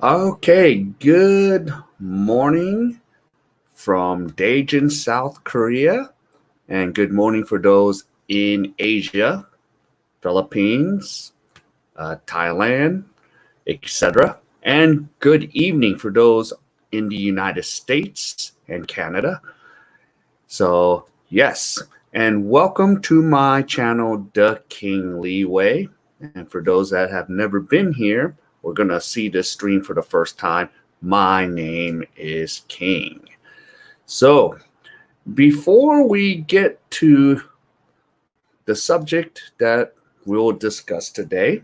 Okay, good morning from Daejeon, South Korea, and good morning for those in Asia, Philippines, Thailand, etc. And good evening for those in the United States and Canada. So, yes, and welcome to my channel, The King Lee Way. And for those that have never been here, we're going to see this stream for the first time. My name is King. So, before we get to the subject that we'll discuss today,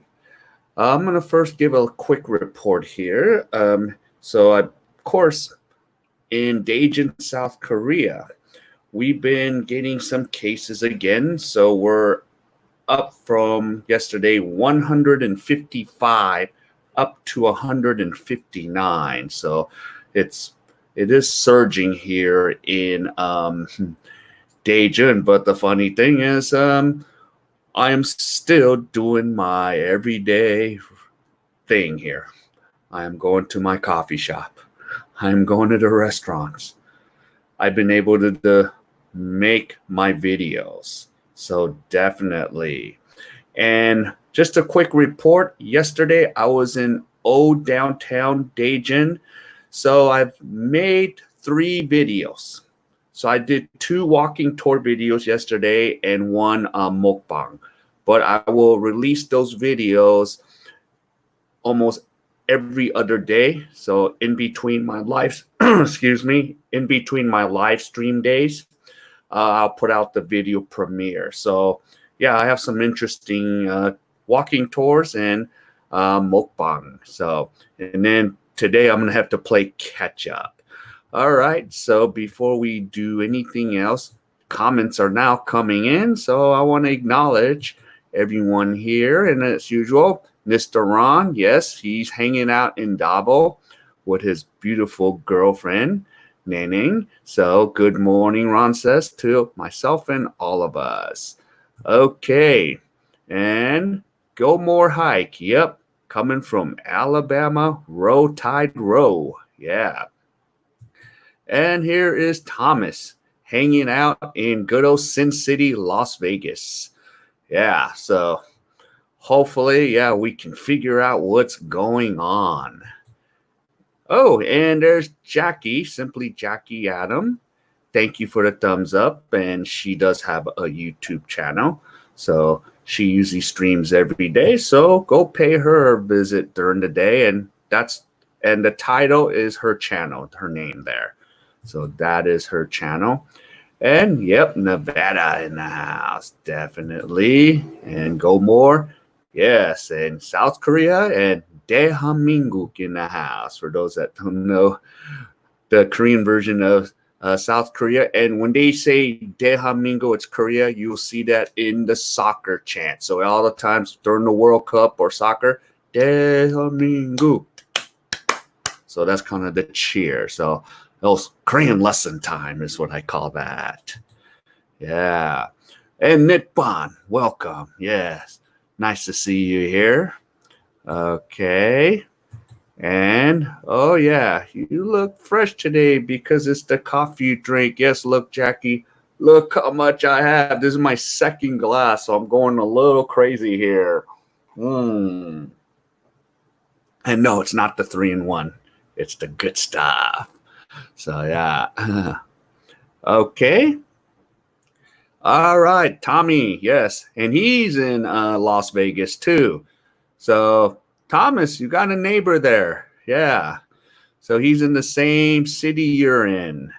I'm going to first give a quick report here. Of course, in Daejeon, South Korea, we've been getting some cases again. So we're up from yesterday 155 up to 159. So it is surging here in Daejeon. But the funny thing is, I am still doing my everyday thing here. I am going to my coffee shop. I am going to the restaurants. I've been able to make my videos. So definitely. And just a quick report. Yesterday, I was in old downtown Daejeon. So I've made 3 videos. So I did 2 walking tour videos yesterday and 1 mukbang. But I will release those videos almost every other day. So in between my live, in between my live stream days, I'll put out the video premiere. So yeah, I have some interesting walking tours and mukbang. So, and then today I'm going to have to play catch up. All right. So before we do anything else, comments are now coming in. So I want to acknowledge everyone here. And as usual, Mr. Ron, yes, he's hanging out in Davao with his beautiful girlfriend, Nanning. So good morning, Ron says to myself and all of us. Okay. And go more hike. Yep. Coming from Alabama, Row Tide Row. Yeah. And here is Thomas hanging out in good old Sin City, Las Vegas. Yeah. So hopefully, yeah, we can figure out what's going on. Oh, and there's Jackie, simply Jackie Adam. Thank you for the thumbs up. And she does have a YouTube channel. So she usually streams every day. So go pay her a visit during the day. And the title is her channel, her name there. So that is her channel. And yep, Nevada in the house, definitely. And go more. Yes, and South Korea and Daehanminguk in the house, for those that don't know the Korean version of South Korea. And when they say Daehanminguk, it's Korea, you'll see that in the soccer chant. So all the times during the World Cup or soccer, Daehanminguk. So that's kind of the cheer. So those Korean lesson time is what I call that. Yeah. And Nippon, welcome. Yes. Nice to see you here. Okay. And, oh, yeah, you look fresh today because it's the coffee you drink. Yes, look, Jackie, look how much I have. This is my second glass, so I'm going a little crazy here. And no, it's not the 3-in-1. It's the good stuff. So, yeah. Okay. All right, Tommy, yes. And he's in Las Vegas, too. So, Thomas, you got a neighbor there. Yeah. So he's in the same city you're in.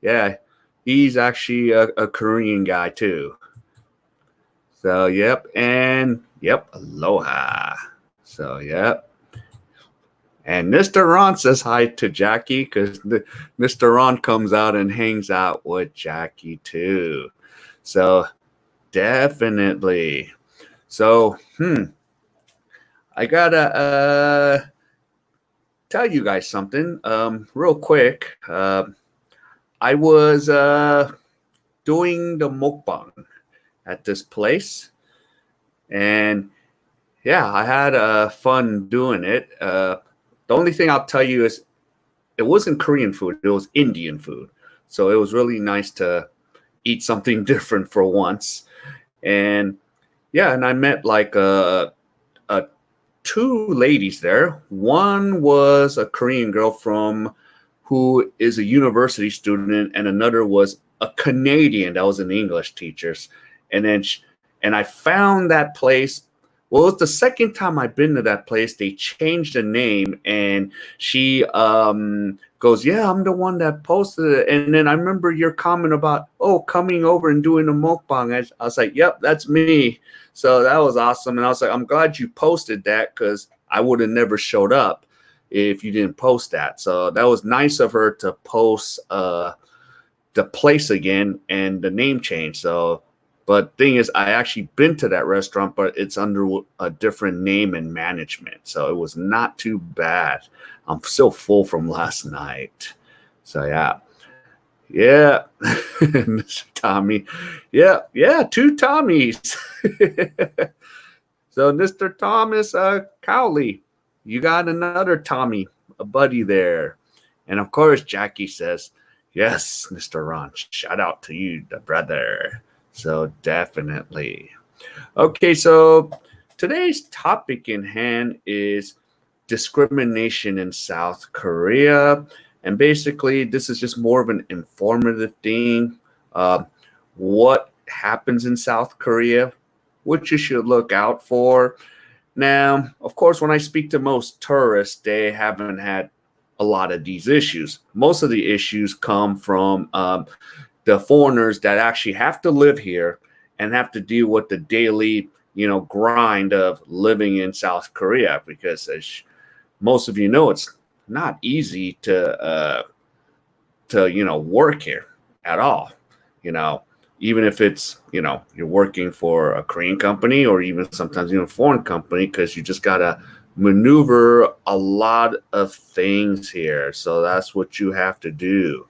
Yeah. He's actually a Korean guy, too. So, yep. And, yep, aloha. So, yep. And Mr. Ron says hi to Jackie because Mr. Ron comes out and hangs out with Jackie, too. So, definitely. So, I gotta tell you guys something real quick. I was doing the mukbang at this place, and yeah, I had fun doing it. The only thing I'll tell you is it wasn't Korean food. It was Indian food. So it was really nice to eat something different for once. And yeah, and I met like a two ladies there. One was a Korean girl from who is a university student, and another was a Canadian that was an English teacher. And then and I found that place. Well, it's the second time I've been to that place. They changed the name, and she goes, "Yeah, I'm the one that posted it." And then I remember your comment about, "Oh, coming over and doing a mukbang." I was like, "Yep, that's me." So that was awesome, and I was like, "I'm glad you posted that because I would have never showed up if you didn't post that." So that was nice of her to post the place again and the name change. So. But thing is, I actually been to that restaurant, but it's under a different name and management. So it was not too bad. I'm still full from last night. So yeah. Yeah. Mr. Tommy. Yeah, yeah, two Tommies. So Mr. Thomas Cowley, you got another Tommy, a buddy there. And of course, Jackie says, yes, Mr. Ron, shout out to you, the brother. So definitely. Okay, so today's topic in hand is discrimination in South Korea. And basically, this is just more of an informative thing. What happens in South Korea, what you should look out for. Now, of course, when I speak to most tourists, they haven't had a lot of these issues. Most of the issues come from the foreigners that actually have to live here and have to deal with the daily, grind of living in South Korea, because as most of you know, it's not easy to work here at all. Even if it's, you're working for a Korean company or even sometimes a foreign company, because you just got to maneuver a lot of things here. So that's what you have to do.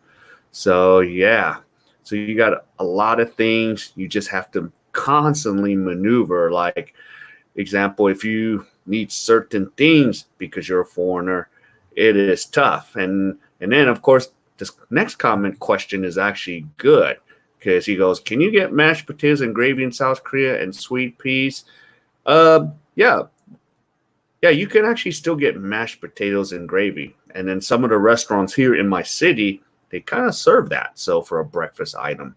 So, yeah. So you got a lot of things you just have to constantly maneuver. Like, example, if you need certain things because you're a foreigner, it is tough. And then, of course, this next question is actually good, because he goes, can you get mashed potatoes and gravy in South Korea and sweet peas? Yeah. Yeah, you can actually still get mashed potatoes and gravy. And then some of the restaurants here in my city, they kind of serve that. So for a breakfast item.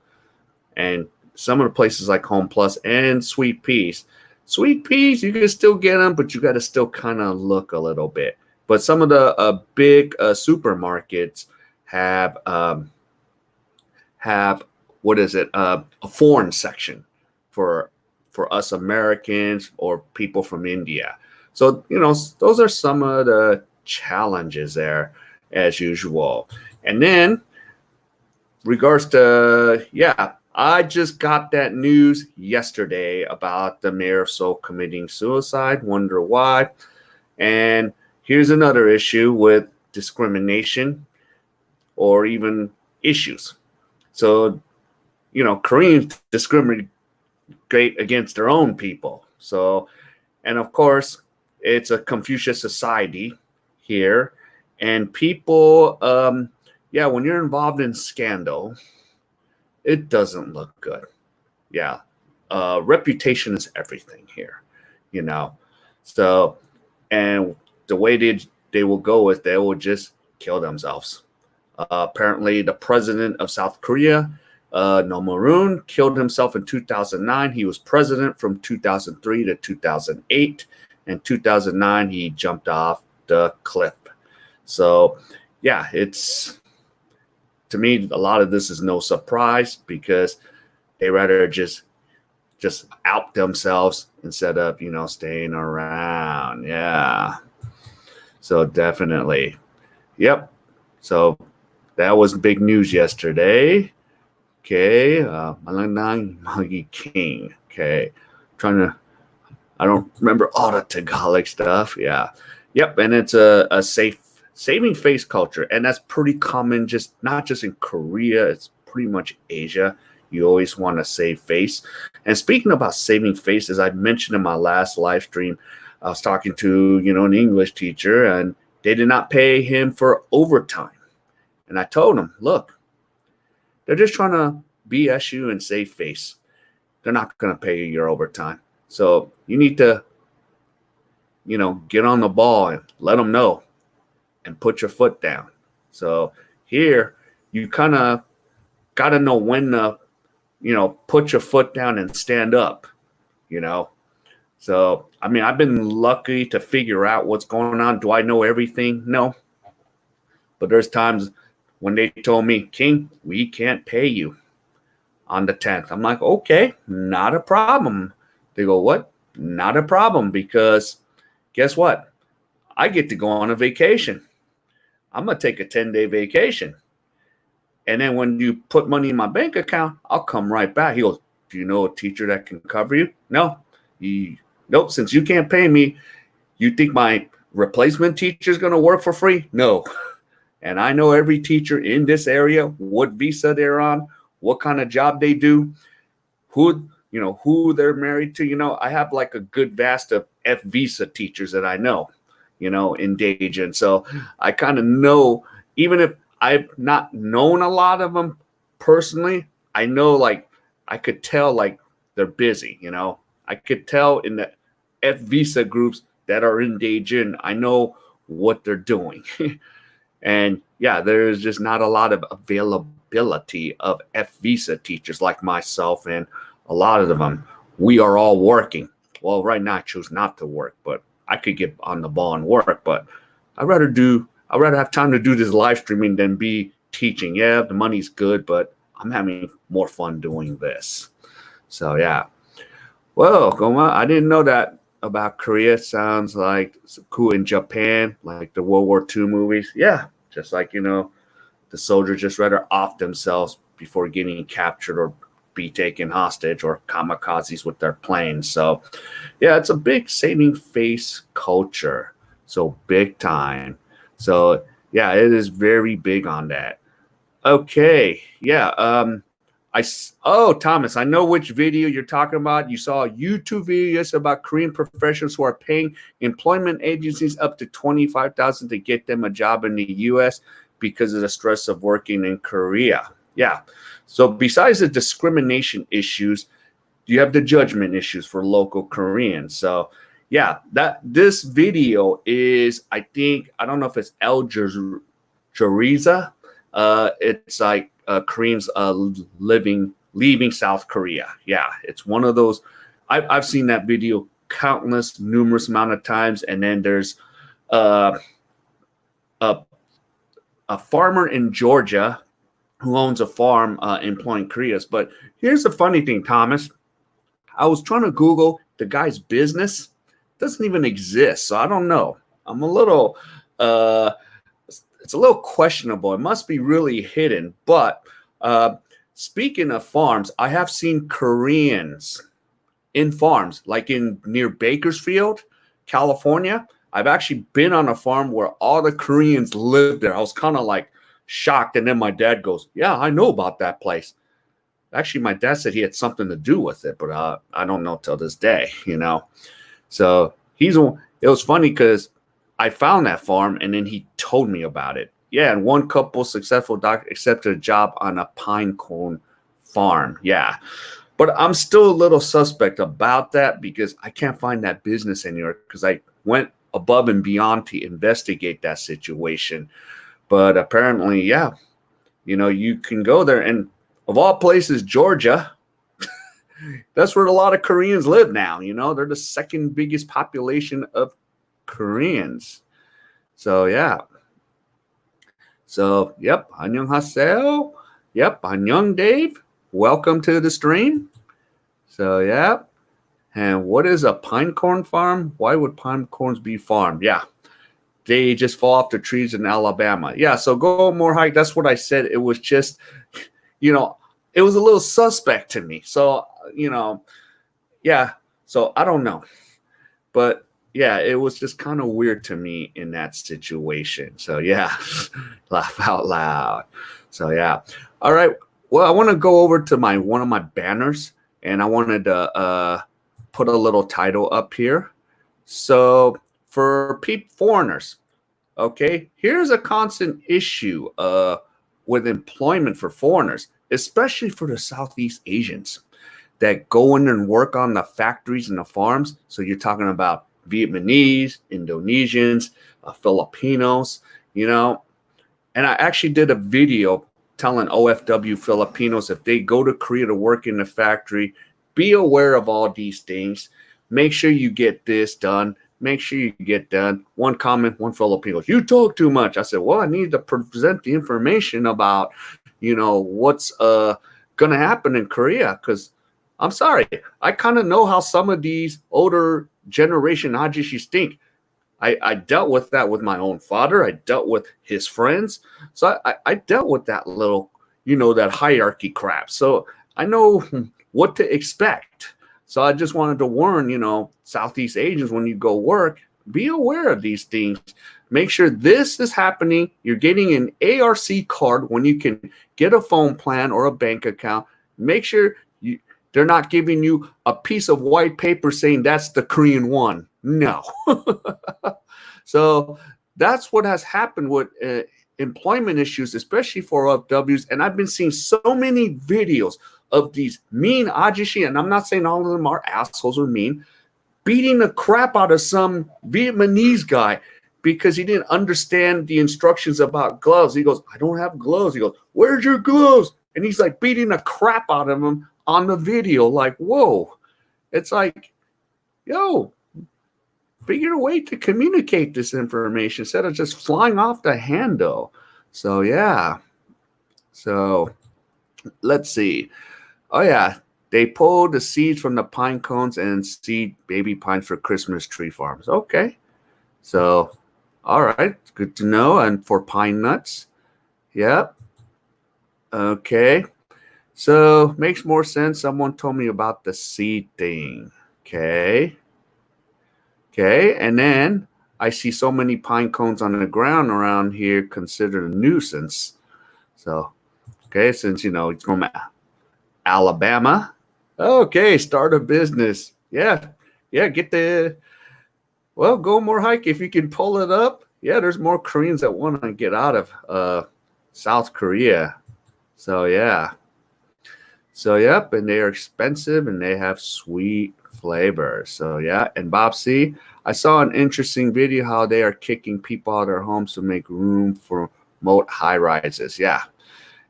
And some of the places like Home Plus and Sweet Peas. Sweet Peas, you can still get them, but you got to still kind of look a little bit. But some of the big supermarkets have what is it? A foreign section for us Americans or people from India. So, those are some of the challenges there as usual. And then regards to, I just got that news yesterday about the mayor of Seoul committing suicide. Wonder why. And here's another issue with discrimination or even issues. So, Koreans discriminate against their own people. So, and of course, it's a Confucius society here. And people, when you're involved in scandal, it doesn't look good. Yeah. Reputation is everything here, So, and the way they will go is they will just kill themselves. Apparently, the president of South Korea, No Maroon, killed himself in 2009. He was president from 2003 to 2008. In 2009, he jumped off the cliff. So, yeah, it's, to me, a lot of this is no surprise, because they rather just out themselves instead of, staying around. Yeah. So definitely. Yep. So that was big news yesterday. Okay. Malanang Magi King. Okay. I don't remember all the Tagalog stuff. Yeah. Yep. And it's a saving face culture. And that's pretty common, not just in Korea. It's pretty much Asia. You always want to save face. And speaking about saving face, as I mentioned in my last live stream, I was talking to, an English teacher, and they did not pay him for overtime. And I told him, look, they're just trying to BS you and save face. They're not going to pay you your overtime. So you need to, get on the ball and let them know and put your foot down. So here you kind of got to know when to, put your foot down and stand up, So, I mean, I've been lucky to figure out what's going on. Do I know everything? No. But there's times when they told me, King, we can't pay you on the 10th. I'm like, okay, not a problem. They go, what? Not a problem, because guess what? I get to go on a vacation. I'm going to take a 10-day vacation. And then when you put money in my bank account, I'll come right back. He goes, do you know a teacher that can cover you? No. Nope. Since you can't pay me, you think my replacement teacher is going to work for free? No. And I know every teacher in this area, what visa they're on, what kind of job they do, who they're married to. I have like a good vast of F visa teachers that I know, in Dayton. So I kind of know, even if I've not known a lot of them personally, I know, like, I could tell, like, they're busy, I could tell in the F visa groups that are in Dayton, I know what they're doing. And yeah, there's just not a lot of availability of F visa teachers like myself, and a lot of them, we are all working. Well, right now I choose not to work, but I could get on the ball and work, but I'd rather have time to do this live streaming than be teaching. Yeah, the money's good, but I'm having more fun doing this. So yeah. Well, Goma, I didn't know that about Korea. Sounds like cool. In Japan, like the World War II movies. Yeah, just like, the soldiers just rather off themselves before getting captured or be taken hostage, or kamikazes with their planes. So yeah, it's a big saving face culture. So big time. So yeah, it is very big on that. Okay. Yeah. Thomas, I know which video you're talking about. You saw a YouTube video yesterday about Korean professionals who are paying employment agencies up to $25,000 to get them a job in the U.S. because of the stress of working in Korea. Yeah. So besides the discrimination issues, you have the judgment issues for local Koreans. So yeah, this video is, I don't know if it's Al Jazeera. It's like Koreans leaving South Korea. Yeah, it's one of those. I've seen that video numerous amount of times. And then there's a farmer in Georgia who owns a farm employing Koreans. But here's the funny thing, Thomas. I was trying to Google the guy's business. It doesn't even exist, so I don't know. I'm a little. It's a little questionable. It must be really hidden. But speaking of farms, I have seen Koreans in farms, like near Bakersfield, California. I've actually been on a farm where all the Koreans live there. I was kind of like shocked. And then my dad goes, yeah, I know about that place. Actually, my dad said he had something to do with it, but I don't know till this day, So it was funny because I found that farm and then he told me about it. Yeah, and one couple successful doctor accepted a job on a pine cone farm. Yeah, but I'm still a little suspect about that because I can't find that business anywhere because I went above and beyond to investigate that situation. But apparently, yeah, you can go there. And of all places, Georgia, that's where a lot of Koreans live now. They're the second biggest population of Koreans. So, yeah. So, yep. 안녕하세요. Yep. 안녕, Dave. Welcome to the stream. So, yeah. And what is a pine cone farm? Why would pine cones be farmed? Yeah. They just fall off the trees in Alabama. Yeah. So, go more hike. That's what I said. It was just, it was a little suspect to me. So, yeah. So, I don't know. But yeah, it was just kind of weird to me in that situation. So yeah, laugh out loud. So yeah. All right. Well, I want to go over to one of my banners, and I wanted to put a little title up here. So for foreigners, Okay, here's a constant issue with employment for foreigners, especially for the Southeast Asians that go in and work on the factories and the farms. So you're talking about Vietnamese, Indonesians, Filipinos, you know. And I actually did a video telling OFW Filipinos if they go to Korea to work in the factory, be aware of all these things. Make sure you get this done. Make sure you get done. One comment, one Filipino, you talk too much. I said, well, I need to present the information about, what's going to happen in Korea, because I'm sorry, I kind of know how some of these older generation Ajishis think. I dealt with that with my own father. I dealt with his friends. So I dealt with that little, that hierarchy crap. So I know what to expect. So I just wanted to warn, Southeast Asians, when you go work, be aware of these things. Make sure this is happening. You're getting an ARC card when you can get a phone plan or a bank account. Make sure they're not giving you a piece of white paper saying that's the Korean one. No. So that's what has happened with employment issues, especially for OFWs. And I've been seeing so many videos of these mean ajishi, and I'm not saying all of them are assholes or mean, beating the crap out of some Vietnamese guy because he didn't understand the instructions about gloves. He goes, I don't have gloves. He goes, where's your gloves? And he's like beating the crap out of him on the video. Like, whoa. It's like, yo, figure a way to communicate this information instead of just flying off the handle. So, yeah. So, let's see. Oh, yeah. They pulled the seeds from the pine cones and seed baby pines for Christmas tree farms. Okay. So, all right. Good to know. And for pine nuts. Yep. Okay. So, makes more sense. Someone told me about the seed thing. Okay. Okay. And then I see so many pine cones on the ground around here considered a nuisance. So, okay. Since, it's from Alabama. Okay, start a business. Yeah, go more hike if you can pull it up. Yeah, there's more Koreans that want to get out of South Korea. So yeah. So yep, and they are expensive and they have sweet flavor. So yeah, and Bob C, I saw an interesting video how they are kicking people out of their homes to make room for remote high rises. Yeah.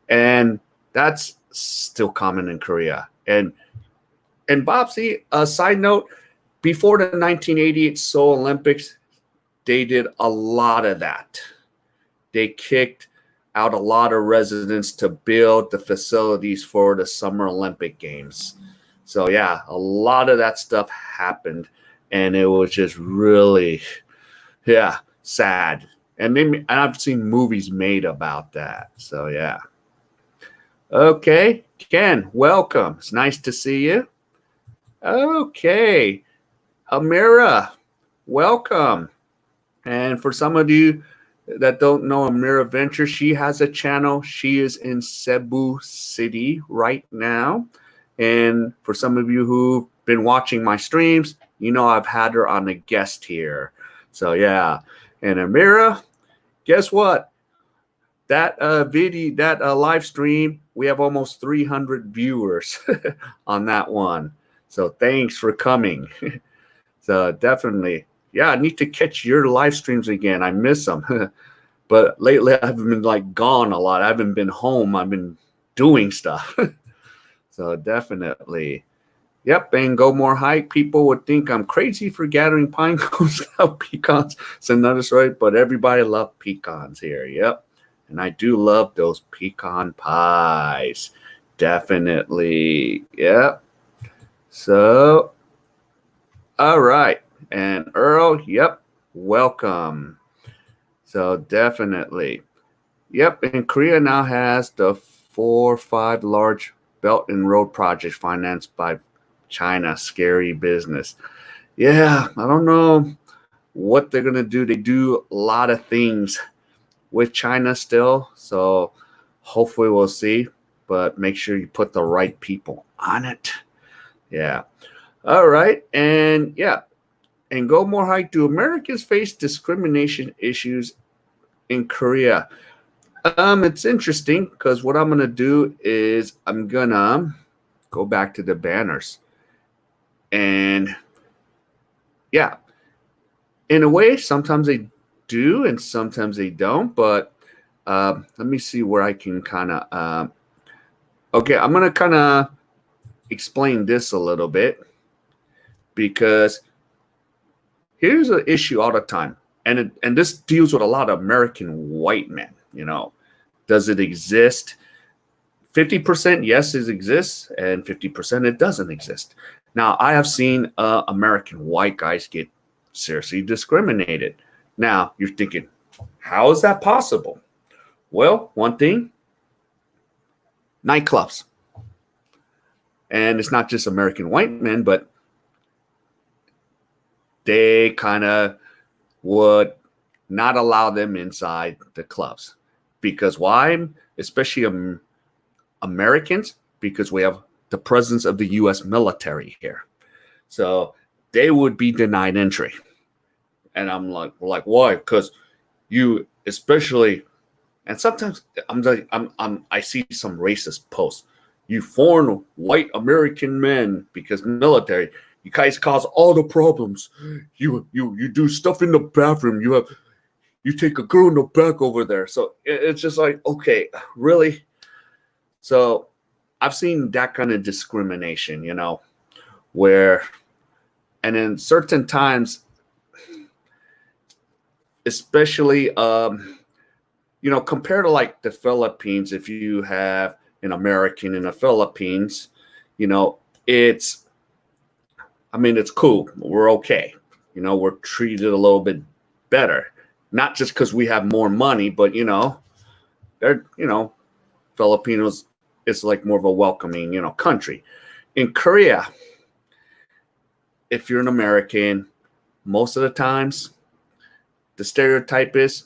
And that's still common in Korea. And Bob, see, a side note, before the 1988 Seoul Olympics, they did a lot of that. They kicked out a lot of residents to build the facilities for the Summer Olympic Games. So, yeah, a lot of that stuff happened, and it was just really, sad. And I've seen movies made about that. So, yeah. Okay, Ken, welcome. It's nice to see you. Okay, Amira, welcome. And for some of you that don't know Amira Venture, she has a channel. She is in Cebu City right now. And for some of you who've been watching my streams, I've had her on a guest here. So yeah, and Amira, guess what? That video, that live stream, we have almost 300 viewers on that one. So thanks for coming. So definitely, yeah, I need to catch your live streams again. I miss them. But lately I've been gone a lot. I haven't been home. I've been doing stuff. So definitely. Yep, and go more hike. People would think I'm crazy for gathering pine cones without pecans. It's another story, but everybody loves pecans here. Yep. And I do love those pecan pies. Definitely. Yep. So, all right. And Earl, yep, welcome. So definitely. Yep, and Korea now has the 4 or 5 large Belt and Road projects financed by China. Scary business. Yeah, I don't know what they're going to do. They do a lot of things with China still. So hopefully we'll see. But make sure you put the right people on it. Yeah. All right. And yeah. And go more hike. Do Americans face discrimination issues in Korea. It's interesting because what I'm gonna do is I'm gonna go back to the banners, and yeah, in a way, sometimes they do and sometimes they don't. But let me see where I can kind of. Okay, I'm gonna kind of explain this a little bit because here's an issue all the time, and this deals with a lot of American white men. Does it exist? 50% yes, it exists, and 50% it doesn't exist. Now, I have seen American white guys get seriously discriminated. Now, you're thinking, how is that possible? Well, one thing, nightclubs. And it's not just American white men, but they kind of would not allow them inside the clubs. Because why? Especially Americans, because we have the presence of the U.S. military here. So they would be denied entry. And I'm like, why? Because you, especially, and sometimes I see some racist posts. You foreign white American men, because military, you guys cause all the problems. You do stuff in the bathroom. You take a girl in the back over there. So it's just like, okay, really? So I've seen that kind of discrimination, where, and in certain times, especially, compared to like the Philippines, if you have an American in the Philippines, it's cool. We're okay. We're treated a little bit better, not just because we have more money, but, they're, Filipinos, it's like more of a welcoming, country. In Korea, if you're an American, most of the times the stereotype is,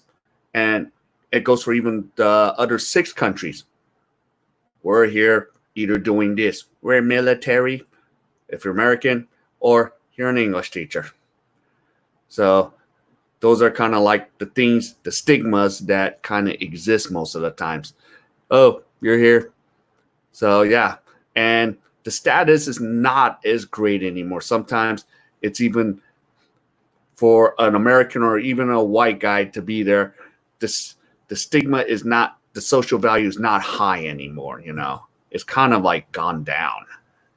and it goes for even the other 6 countries, we're here either doing this, we're military, if you're American, or you're an English teacher. So those are kind of like the things, the stigmas that kind of exist most of the times. Oh, you're here. So yeah, and the status is not as great anymore. Sometimes it's even for an American or even a white guy to be there, the stigma is not, the social value is not high anymore. It's kind of like gone down,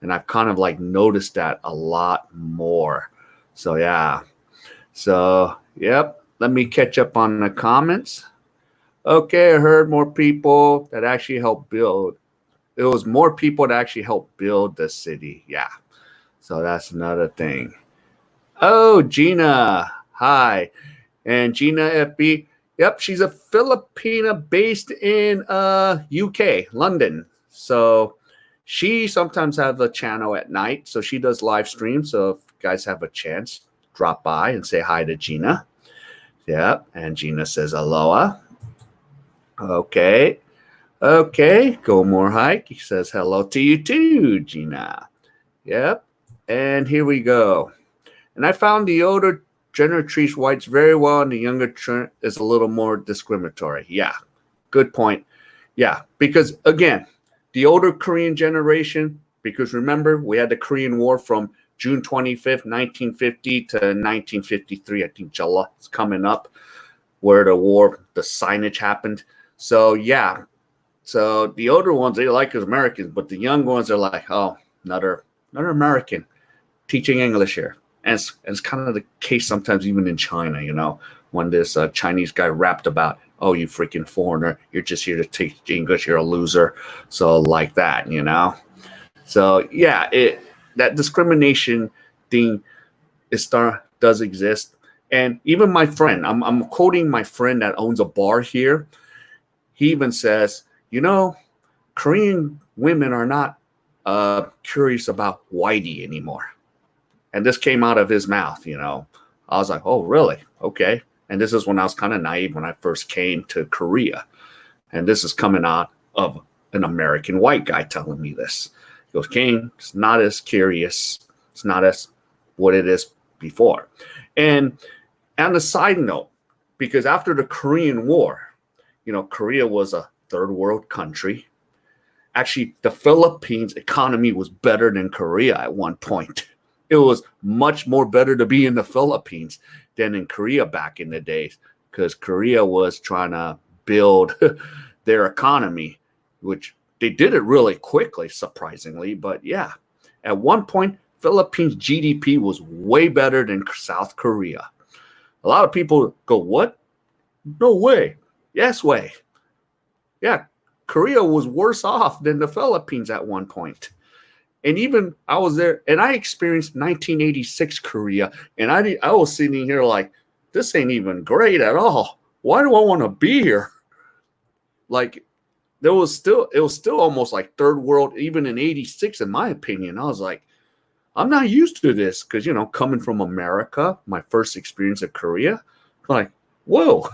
and I've kind of like noticed that a lot more. So yeah, so yep. Let me catch up on the comments. Okay, I heard more people that actually helped build. It was more people that actually helped build the city. Yeah. So that's another thing. Oh, Gina. Hi. And Gina FB. Yep, she's a Filipina based in UK, London. So she sometimes has a channel at night. So she does live streams. So if you guys have a chance, drop by and say hi to Gina. Yep. And Gina says aloha. Okay. Okay, go more hike. He says hello to you too, Gina. Yep. And here we go. And I found the older gender treats whites very well, and the younger is a little more discriminatory. Yeah, good point. Yeah, because again, the older Korean generation, because remember, we had the Korean War from June 25th, 1950 to 1953. I think July is coming up, where the war, the signage happened. So yeah. So the older ones, they like us Americans, but the young ones are like, oh, another American teaching English here. And it's kind of the case sometimes even in China, when this Chinese guy rapped about, oh, you freaking foreigner, you're just here to teach English, you're a loser. So like that, So yeah, that discrimination thing does exist. And even my friend, I'm quoting my friend that owns a bar here. He even says, Korean women are not curious about whitey anymore. And this came out of his mouth, I was like, oh, really? Okay. And this is when I was kind of naive when I first came to Korea. And this is coming out of an American white guy telling me this. He goes, Kane, it's not as curious. It's not as what it is before. And on a side note, because after the Korean War, Korea was a third world country. Actually, the Philippines economy was better than Korea at one point. It was much more better to be in the Philippines than in Korea back in the days, because Korea was trying to build their economy, which they did it really quickly, surprisingly. But yeah, at one point, Philippines GDP was way better than South Korea. A lot of people go, what? No way. Yes way. Yeah, Korea was worse off than the Philippines at one point. And even I was there, and I experienced 1986 Korea, and I was sitting here like, this ain't even great at all. Why do I want to be here? Like, it was still almost like third world, even in 86, in my opinion. I was like, I'm not used to this, because, coming from America, my first experience of Korea, like, whoa.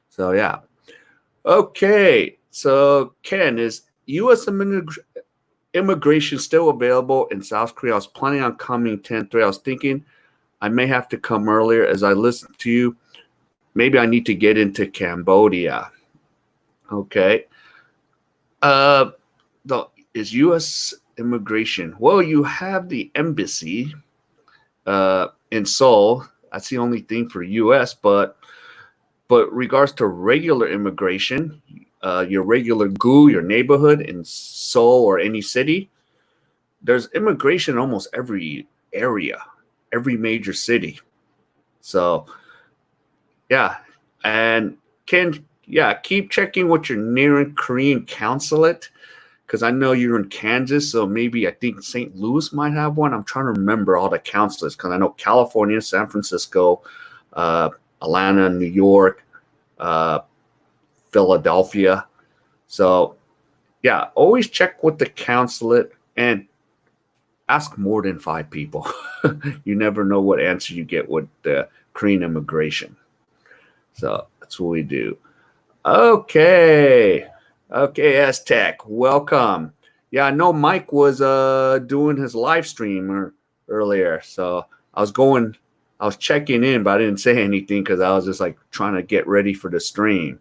So, yeah. Okay. So, Ken, is U.S. immigration still available in South Korea? I was planning on coming 10-3. I was thinking I may have to come earlier as I listen to you. Maybe I need to get into Cambodia. Okay. Is U.S. immigration? Well, you have the embassy in Seoul. That's the only thing for U.S. But regards to regular immigration, your regular GU, your neighborhood in Seoul or any city, there's immigration in almost every area, every major city. So, yeah. And keep checking with your nearest Korean consulate, because I know you're in Kansas, so maybe I think St. Louis might have one. I'm trying to remember all the consulates, because I know California, San Francisco, Atlanta, New York, Philadelphia. So, yeah, always check with the consulate and ask more than 5 people. You never know what answer you get with the Korean immigration. So that's what we do. Okay, S-Tech, welcome. Yeah, I know Mike was doing his live stream earlier, so I was checking in, but I didn't say anything because I was just like trying to get ready for the stream.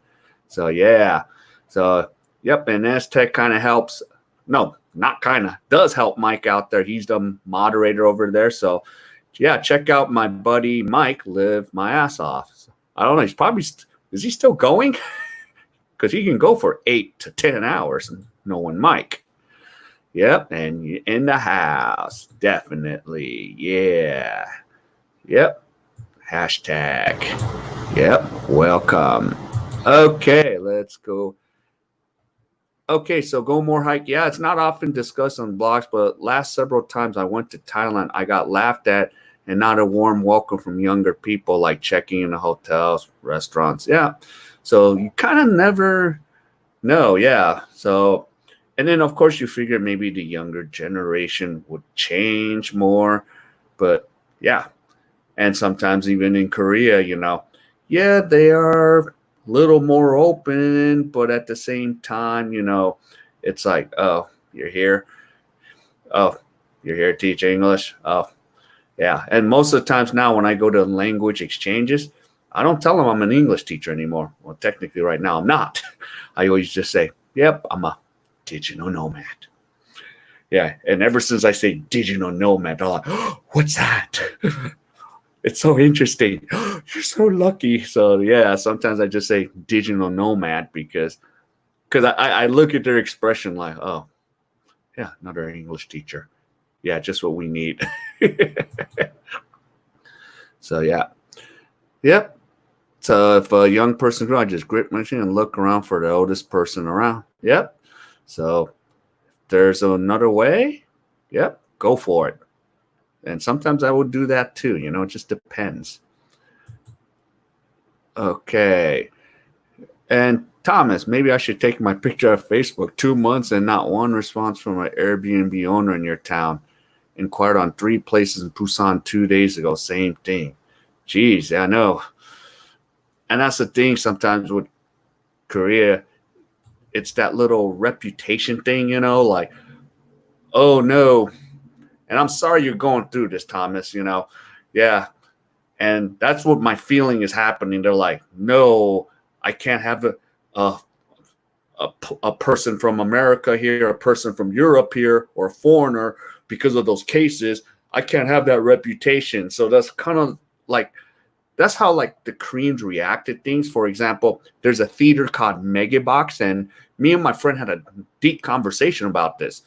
So yeah, so yep, and S-Tech kind of helps. No, not kind of, does help Mike out there. He's the moderator over there. So yeah, check out my buddy Mike, live my ass off. So, I don't know, he's probably is he still going? Because he can go for 8 to 10 hours, knowing Mike. Yep, and you're in the house, definitely. Yeah. Yep. Hashtag. Yep. Welcome. Okay, let's go. Okay, so go more hike. Yeah, it's not often discussed on blogs, but last several times I went to Thailand, I got laughed at and not a warm welcome from younger people, like checking in the hotels, restaurants. Yeah. So you kind of never know. Yeah. So, and then of course you figure maybe the younger generation would change more, but yeah. And sometimes even in Korea, yeah, they are a little more open, but at the same time, it's like, oh, you're here. Oh, you're here to teach English. Oh, yeah. And most of the times now when I go to language exchanges, I don't tell them I'm an English teacher anymore. Well, technically right now I'm not. I always just say, yep, I'm a digital nomad. Yeah. And ever since I say digital nomad, they're like, oh, what's that? It's so interesting. You're so lucky. So yeah, sometimes I just say digital nomad because I look at their expression like, oh, yeah, another English teacher. Yeah, just what we need. So yeah. Yep. So if a young person grows, I just grip my chin and look around for the oldest person around. Yep. So if there's another way, yep, go for it. And sometimes I would do that too. It just depends. Okay. And Thomas, maybe I should take my picture of Facebook. 2 months and not one response from an Airbnb owner in your town. Inquired on 3 places in Busan 2 days ago. Same thing. Geez, I know. And that's the thing sometimes with Korea. It's that little reputation thing, like, oh no. And I'm sorry you're going through this, Thomas, Yeah. And that's what my feeling is happening. They're like, no, I can't have a, a person from America here, a person from Europe here, or a foreigner because of those cases. I can't have that reputation. So that's kind of like, that's how like the Koreans react to things. For example, there's a theater called Megabox, and me and my friend had a deep conversation about this.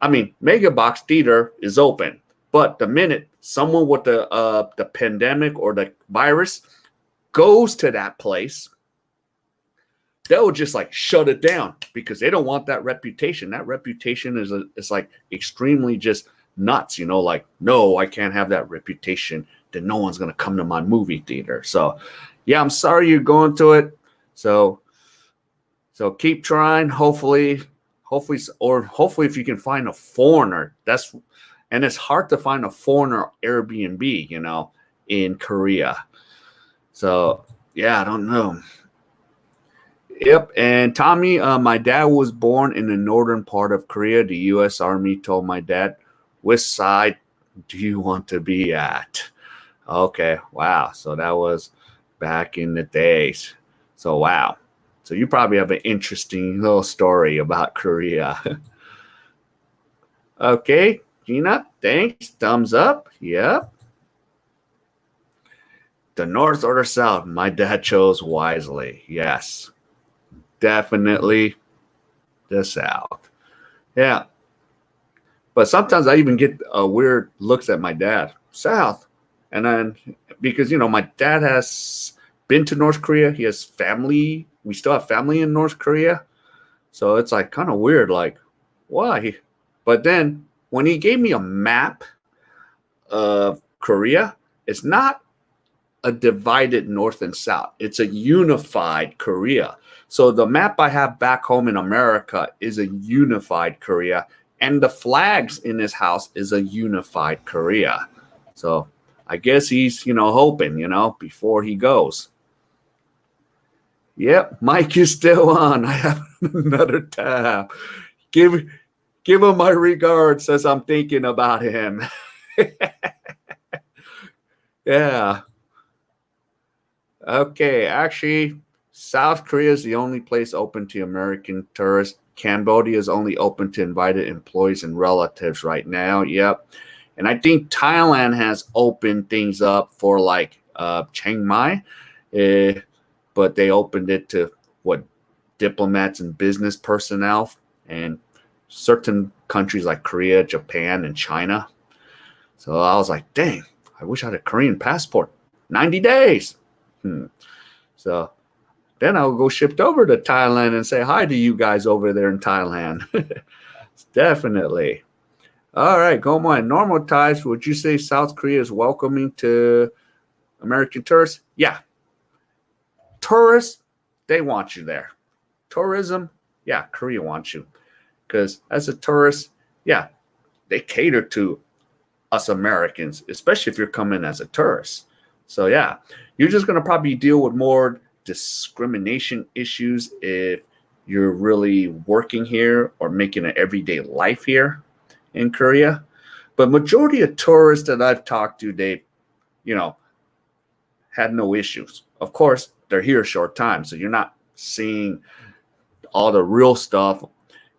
I mean, Megabox Theater is open, but the minute someone with the pandemic or the virus goes to that place, they'll just like shut it down because they don't want that reputation. That reputation is like extremely just nuts, you know, like, no, I can't have that reputation that no one's going to come to my movie theater. So yeah, I'm sorry you're going to it. So keep trying. Hopefully if you can find a foreigner, and it's hard to find a foreigner Airbnb, you know, in Korea. So yeah, I don't know. Yep. And Tommy, my dad was born in the northern part of Korea. The U.S. Army told my dad, which side do you want to be at? Okay. Wow. So that was back in the days. So, wow. So you probably have an interesting little story about Korea. Okay. Gina, thanks. Thumbs up. Yep. The north or the south? My dad chose wisely. Yes. Definitely the South. Yeah. But sometimes I even get weird looks at my dad. South. And then because, you know, my dad has been to North Korea. He has family. We still have family in North Korea. So it's like kind of weird. Like, why? But then when he gave me a map of Korea, it's not a divided north and south. It's a unified Korea. So the map I have back home in America is a unified Korea, and the flags in his house is a unified Korea. So I guess he's, you know, hoping, you know, before he goes. Yep, Mike is still on. I have another tab. Give him my regards as I'm thinking about him. Yeah. Okay, actually, South Korea is the only place open to American tourists. Cambodia is only open to invited employees and relatives right now. Yep. And I think Thailand has opened things up for like Chiang Mai, but they opened it to what, diplomats and business personnel, and certain countries like Korea, Japan, and China. So I was like, dang, I wish I had a Korean passport. 90 days. So then I'll go shipped over to Thailand and say hi to you guys over there in Thailand. Definitely. All right, go on. Normal ties. Would you say South Korea is welcoming to American tourists? Yeah. Tourists, they want you there. Tourism, yeah, Korea wants you. Because as a tourist, yeah, they cater to us Americans, especially if you're coming as a tourist. So yeah, you're just going to probably deal with more discrimination issues if you're really working here or making an everyday life here in Korea. But majority of tourists that I've talked to, they, you know, had no issues. Of course, they're here a short time, so you're not seeing all the real stuff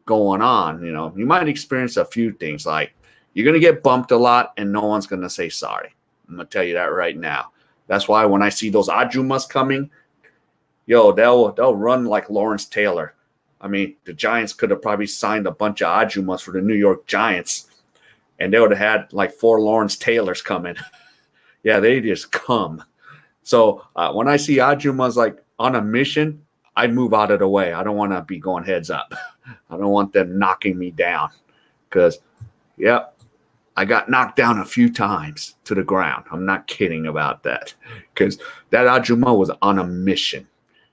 going on. You know, you might experience a few things, like you're going to get bumped a lot and no one's going to say sorry. I'm going to tell you that right now. That's why when I see those ajumas coming, yo, they'll run like Lawrence Taylor. I mean, the Giants could have probably signed a bunch of ajumas for the New York Giants, and they would have had like 4 Lawrence Taylors coming. Yeah, they just come. So when I see ajumas like on a mission, I move out of the way. I don't want to be going heads up. I don't want them knocking me down because, yep, I got knocked down a few times to the ground. I'm not kidding about that because that Ajuma was on a mission.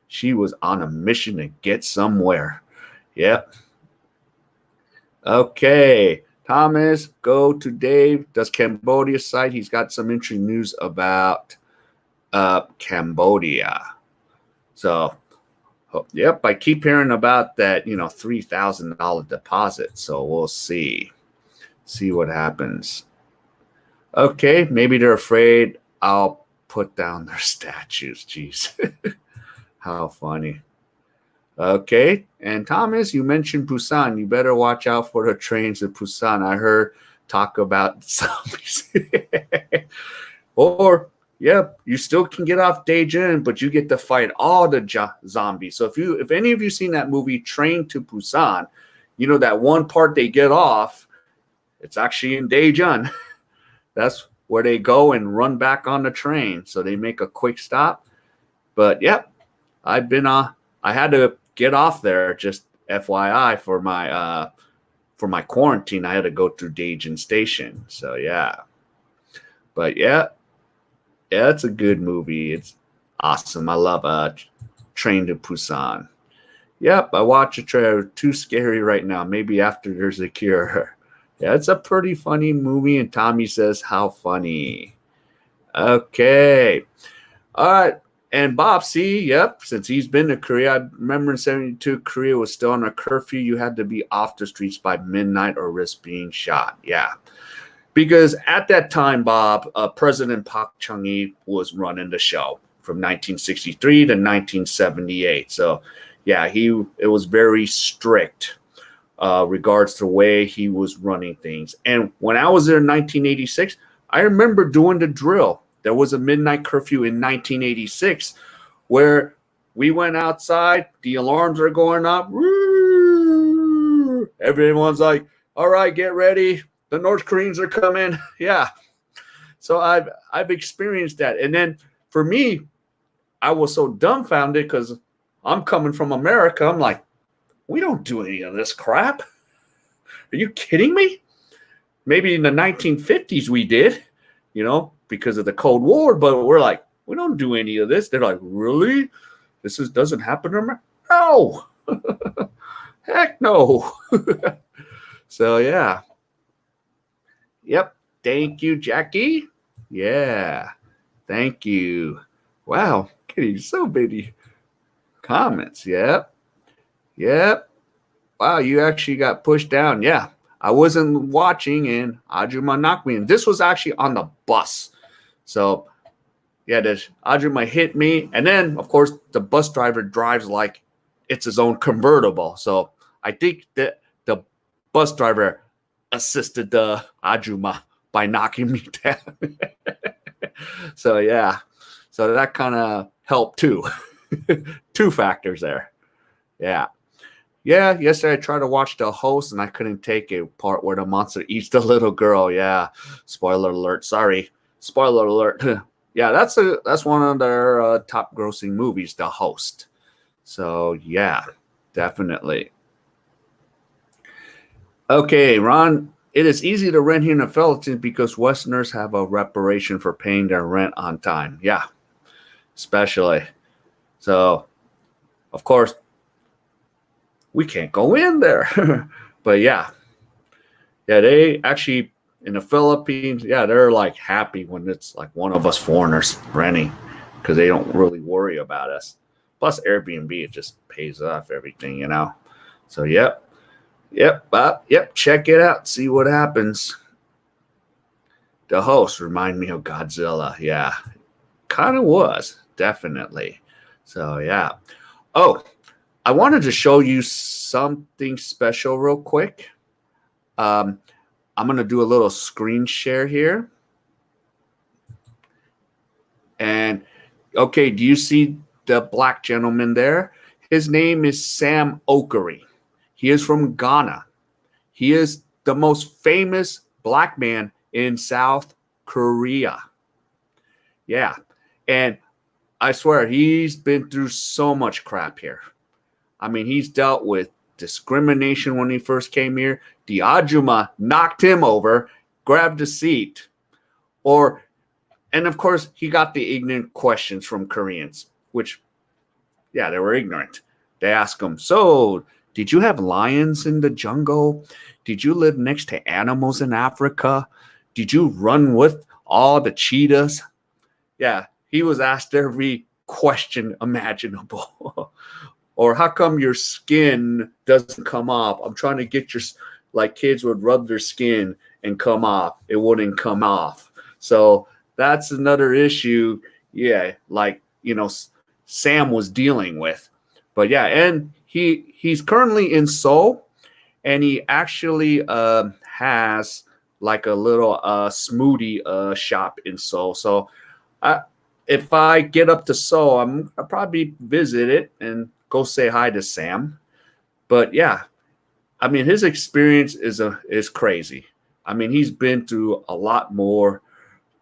She was on a mission to get somewhere. Yep. Okay. Thomas, go to Dave. Does Cambodia site? He's got some interesting news about Cambodia. So, yep, I keep hearing about that, you know, $3,000 deposit. So we'll see what happens. Okay, maybe they're afraid I'll put down their statues. Jeez. How funny. Okay. And Thomas, you mentioned Busan. You better watch out for the trains in Busan. I heard talk about zombies. Or, yep, you still can get off Daejeon, but you get to fight all the zombies. So if any of you seen that movie Train to Busan, you know that one part they get off, it's actually in Daejeon. That's where they go and run back on the train. So they make a quick stop. But yep, I had to get off there, just FYI, for my quarantine. I had to go through Daejeon Station. So yeah. But yeah, it's a good movie. It's awesome. I love Train to Busan. Yep, I watch a trailer. Too scary right now. Maybe after there's a cure. Yeah, it's a pretty funny movie, and Tommy says, how funny. Okay. All right. And Bob, see, yep, since he's been to Korea, I remember in 72, Korea was still on a curfew. You had to be off the streets by midnight or risk being shot. Yeah. Because at that time, Bob, President Park Chung-hee was running the show from 1963 to 1978. So, yeah, it was very strict regards to the way he was running things. And when I was there in 1986, I remember doing the drill. There was a midnight curfew in 1986 where we went outside, the alarms are going up. Everyone's like, all right, get ready. The North Koreans are coming. Yeah. So I've experienced that. And then for me, I was so dumbfounded because I'm coming from America. I'm like, we don't do any of this crap. Are you kidding me? Maybe in the 1950s we did, because of the Cold War, but we're like, we don't do any of this. They're like, really? Doesn't happen to America? No. Heck no. So yeah. Yep. Thank you, Jackie. Yeah. Thank you. Wow. Getting so many comments. Yep. Yep. Wow. You actually got pushed down. Yeah. I wasn't watching and Ajuma knocked me. And this was actually on the bus. So, yeah, Ajuma hit me. And then, of course, the bus driver drives like it's his own convertible. So I think that the bus driver assisted the Ajuma by knocking me down. So, yeah. So that kind of helped too. Two factors there. Yeah. Yeah, yesterday I tried to watch The Host and I couldn't take it. Part where the monster eats the little girl. Yeah. Spoiler alert. Sorry. Spoiler alert. Yeah, that's one of their top grossing movies, The Host. So, yeah, definitely. Okay, Ron, it is easy to rent here in the Philippines because Westerners have a reparation for paying their rent on time. Yeah, especially. So, of course, we can't go in there. But yeah, they actually, in the Philippines, yeah, they're like happy when it's like one of us foreigners renting because they don't really worry about us. Plus Airbnb, it just pays off everything, So yep, check it out, see what happens. The Host remind me of Godzilla. Yeah, kind of was, definitely. So yeah. Oh, I wanted to show you something special real quick. I'm going to do a little screen share here. And, okay, do you see the black gentleman there? His name is Sam Okari. He is from Ghana. He is the most famous black man in South Korea. Yeah. And I swear, he's been through so much crap here. I mean, he's dealt with discrimination when he first came here. The Ajuma knocked him over, grabbed a seat. And of course, he got the ignorant questions from Koreans, which, yeah, they were ignorant. They asked him, so, did you have lions in the jungle? Did you live next to animals in Africa? Did you run with all the cheetahs? Yeah, he was asked every question imaginable. Or how come your skin doesn't come off? I'm trying to get like kids would rub their skin and come off. It wouldn't come off. So that's another issue. yeah, like Sam was dealing with. But yeah, and he's currently in Seoul, and he actually has like a little smoothie shop in Seoul. So I, if I get up to Seoul, I'll probably visit it and go say hi to Sam. But yeah, I mean, his experience is crazy. I mean, he's been through a lot more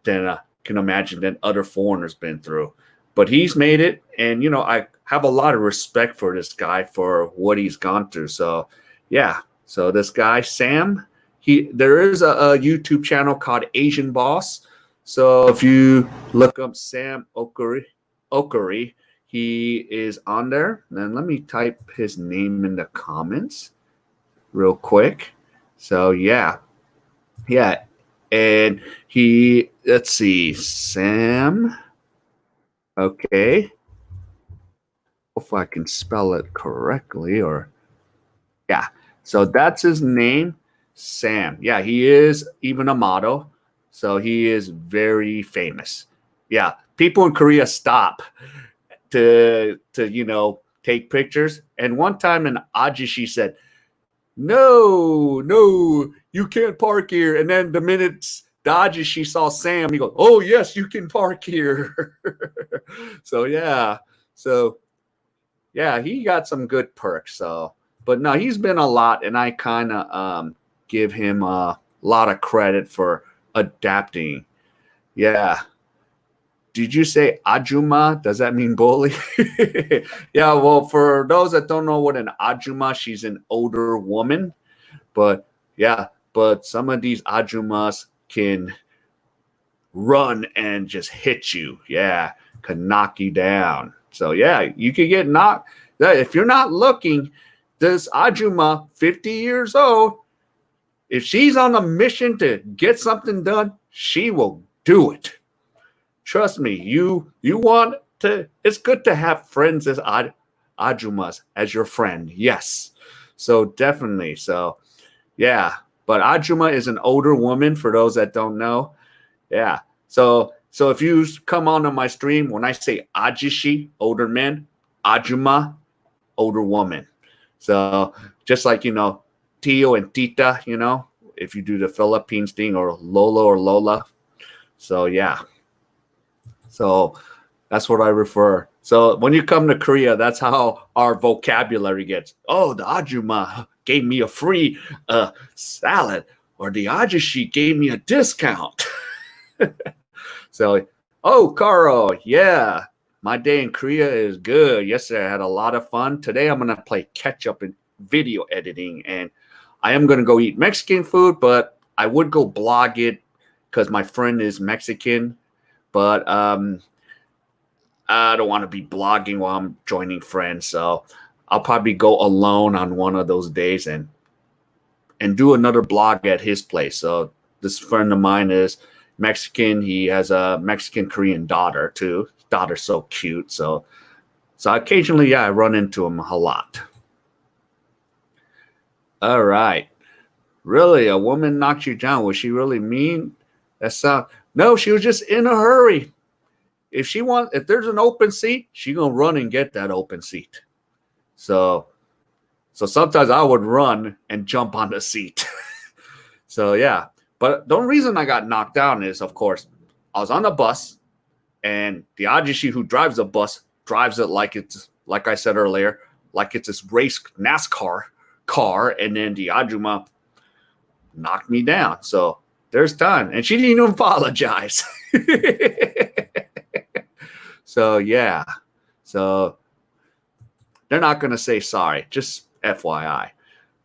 than I can imagine than other foreigners been through. But he's made it, and I have a lot of respect for this guy for what he's gone through. So, yeah. So this guy Sam, there is a YouTube channel called Asian Boss. So if you look up Sam Okari, he is on there. And let me type his name in the comments real quick. So yeah, and let's see, Sam. Okay, if I can spell it correctly, or yeah. So that's his name, Sam. Yeah, he is even a model, so he is very famous. Yeah, people in Korea stop to take pictures. And one time in Ajishi said, no, you can't park here. And then the minute Dodgy she saw Sam, he goes, oh yes, you can park here. So yeah, so yeah, he got some good perks. So, but no, he's been a lot, and I kind of give him a lot of credit for adapting. Yeah. Did you say Ajuma? Does that mean bully? Yeah, well, for those that don't know what an Ajuma, she's an older woman. But yeah, but some of these Ajumas can run and just hit you. Yeah, can knock you down. So yeah, you can get knocked. If you're not looking, this Ajuma, 50 years old, if she's on a mission to get something done, she will do it. Trust me, you want to. It's good to have friends as Ajumas as your friend. Yes, so definitely. So yeah, but Ajuma is an older woman. For those that don't know, yeah. So if you come onto my stream, when I say Ajishi, older men, Ajuma, older woman. So just like Tio and Tita, if you do the Philippines thing, or Lolo or Lola. So yeah. So that's what I refer. So when you come to Korea, that's how our vocabulary gets. Oh, the Ajuma gave me a free salad, or the Ajishi gave me a discount. So, oh, Karo, yeah, my day in Korea is good. Yesterday I had a lot of fun. Today I'm going to play catch up in video editing, and I am going to go eat Mexican food, but I would go blog it because my friend is Mexican. But I don't want to be blogging while I'm joining friends. So I'll probably go alone on one of those days and do another blog at his place. So this friend of mine is Mexican. He has a Mexican Korean daughter too. His daughter's so cute. So occasionally, yeah, I run into him a lot. All right. Really, a woman knocked you down. Was she really mean? No, she was just in a hurry. If there's an open seat, she gonna run and get that open seat. So sometimes I would run and jump on the seat. So yeah, but the only reason I got knocked down is, of course, I was on the bus, and the Ajishi who drives the bus drives it like I said earlier, like it's this race NASCAR car, and then the Ajuma knocked me down. So there's time, and she didn't even apologize. So yeah, so they're not going to say sorry. Just FYI.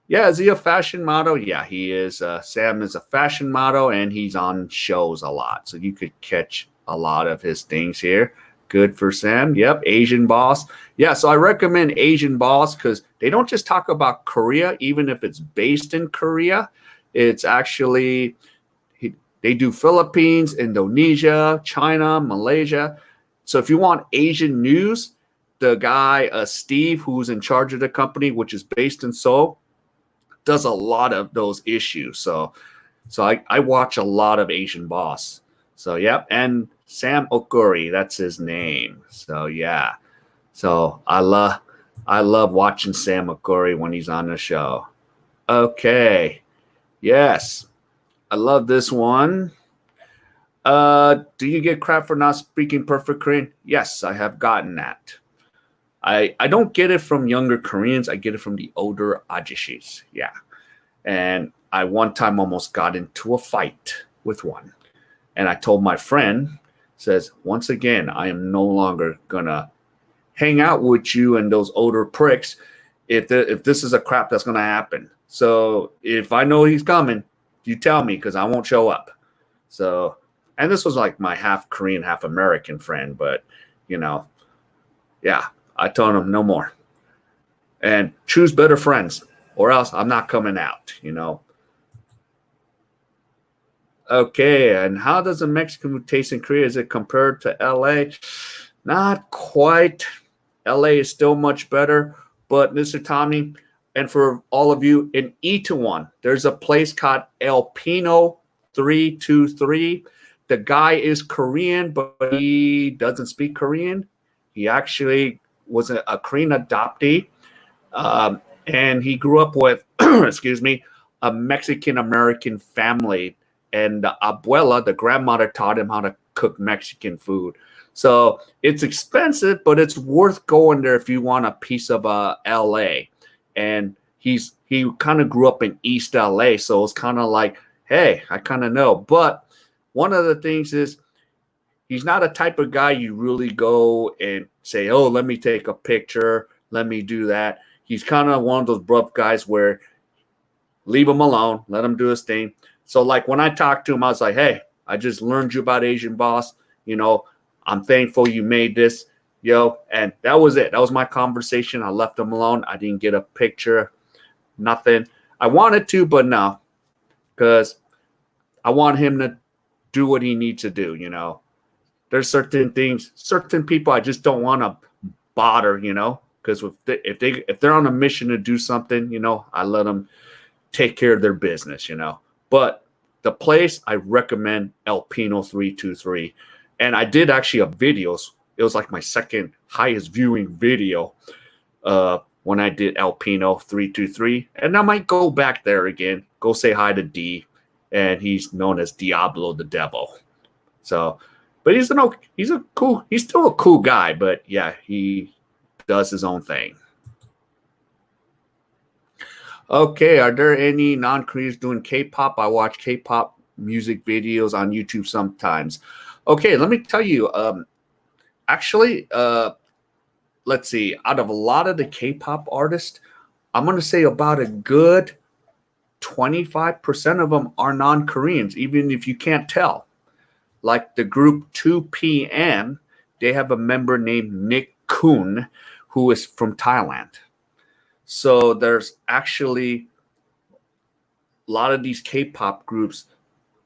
Yeah, is he a fashion model? Yeah, he is. Sam is a fashion model, and he's on shows a lot, so you could catch a lot of his things here. Good for Sam. Yep, Asian Boss. Yeah, so I recommend Asian Boss because they don't just talk about Korea, even if it's based in Korea. It's actually they do Philippines, Indonesia, China, Malaysia. So if you want Asian news, the guy, Steve, who's in charge of the company, which is based in Seoul, does a lot of those issues. So I watch a lot of Asian Boss. So, yeah. And Sam Okuri, that's his name. So yeah. So I love watching Sam Okuri when he's on the show. Okay. Yes. I love this one. Do you get crap for not speaking perfect Korean? Yes, I have gotten that. I don't get it from younger Koreans. I get it from the older ajishis. Yeah. And I one time almost got into a fight with one. And I told my friend, says, once again, I am no longer gonna hang out with you and those older pricks if this is a crap that's gonna happen. So if I know he's coming, you tell me because I won't show up. So, and this was like my half Korean, half American friend, but you know, yeah, I told him no more. And choose better friends, or else I'm not coming out, you know. Okay, and how does a Mexican food taste in Korea? Is it compared to LA? Not quite. LA is still much better, but Mr. Tommy, and for all of you in Itaewon, there's a place called El Pino 323. The guy is Korean, but he doesn't speak Korean. He actually was a Korean adoptee, and he grew up with, excuse me, a Mexican American family. And the abuela, the grandmother, taught him how to cook Mexican food. So it's expensive, but it's worth going there if you want a piece of LA. And he kind of grew up in East LA, so it's kind of like, hey, I kind of know. But one of the things is he's not a type of guy you really go and say, oh, let me take a picture, let me do that. He's kind of one of those rough guys where leave him alone, let him do his thing. So like when I talked to him, I was like, hey, I just learned you about Asian Boss. You know, I'm thankful you made this, yo. And that was it. That was my conversation. I left him alone. I didn't get a picture, nothing. I wanted to, but no, because I want him to do what he needs to do, you know. There's certain things, certain people I just don't want to bother, you know, because if they're on a mission to do something, you know, I let them take care of their business, you know. But the place I recommend El Pino 323. And I did actually a video. It was like my second highest viewing video when I did El Pino 323. And I might go back there again. Go say hi to D. And he's known as Diablo the Devil. So, but he's still a cool guy. But yeah, he does his own thing. Okay, are there any non-Koreans doing K-pop? I watch K-pop music videos on YouTube sometimes. Okay, let me tell you. Actually, let's see. Out of a lot of the K-pop artists, I'm going to say about a good 25% of them are non-Koreans, even if you can't tell. Like the group 2PM, they have a member named Nick Kun, who is from Thailand. So there's actually a lot of these K-pop groups.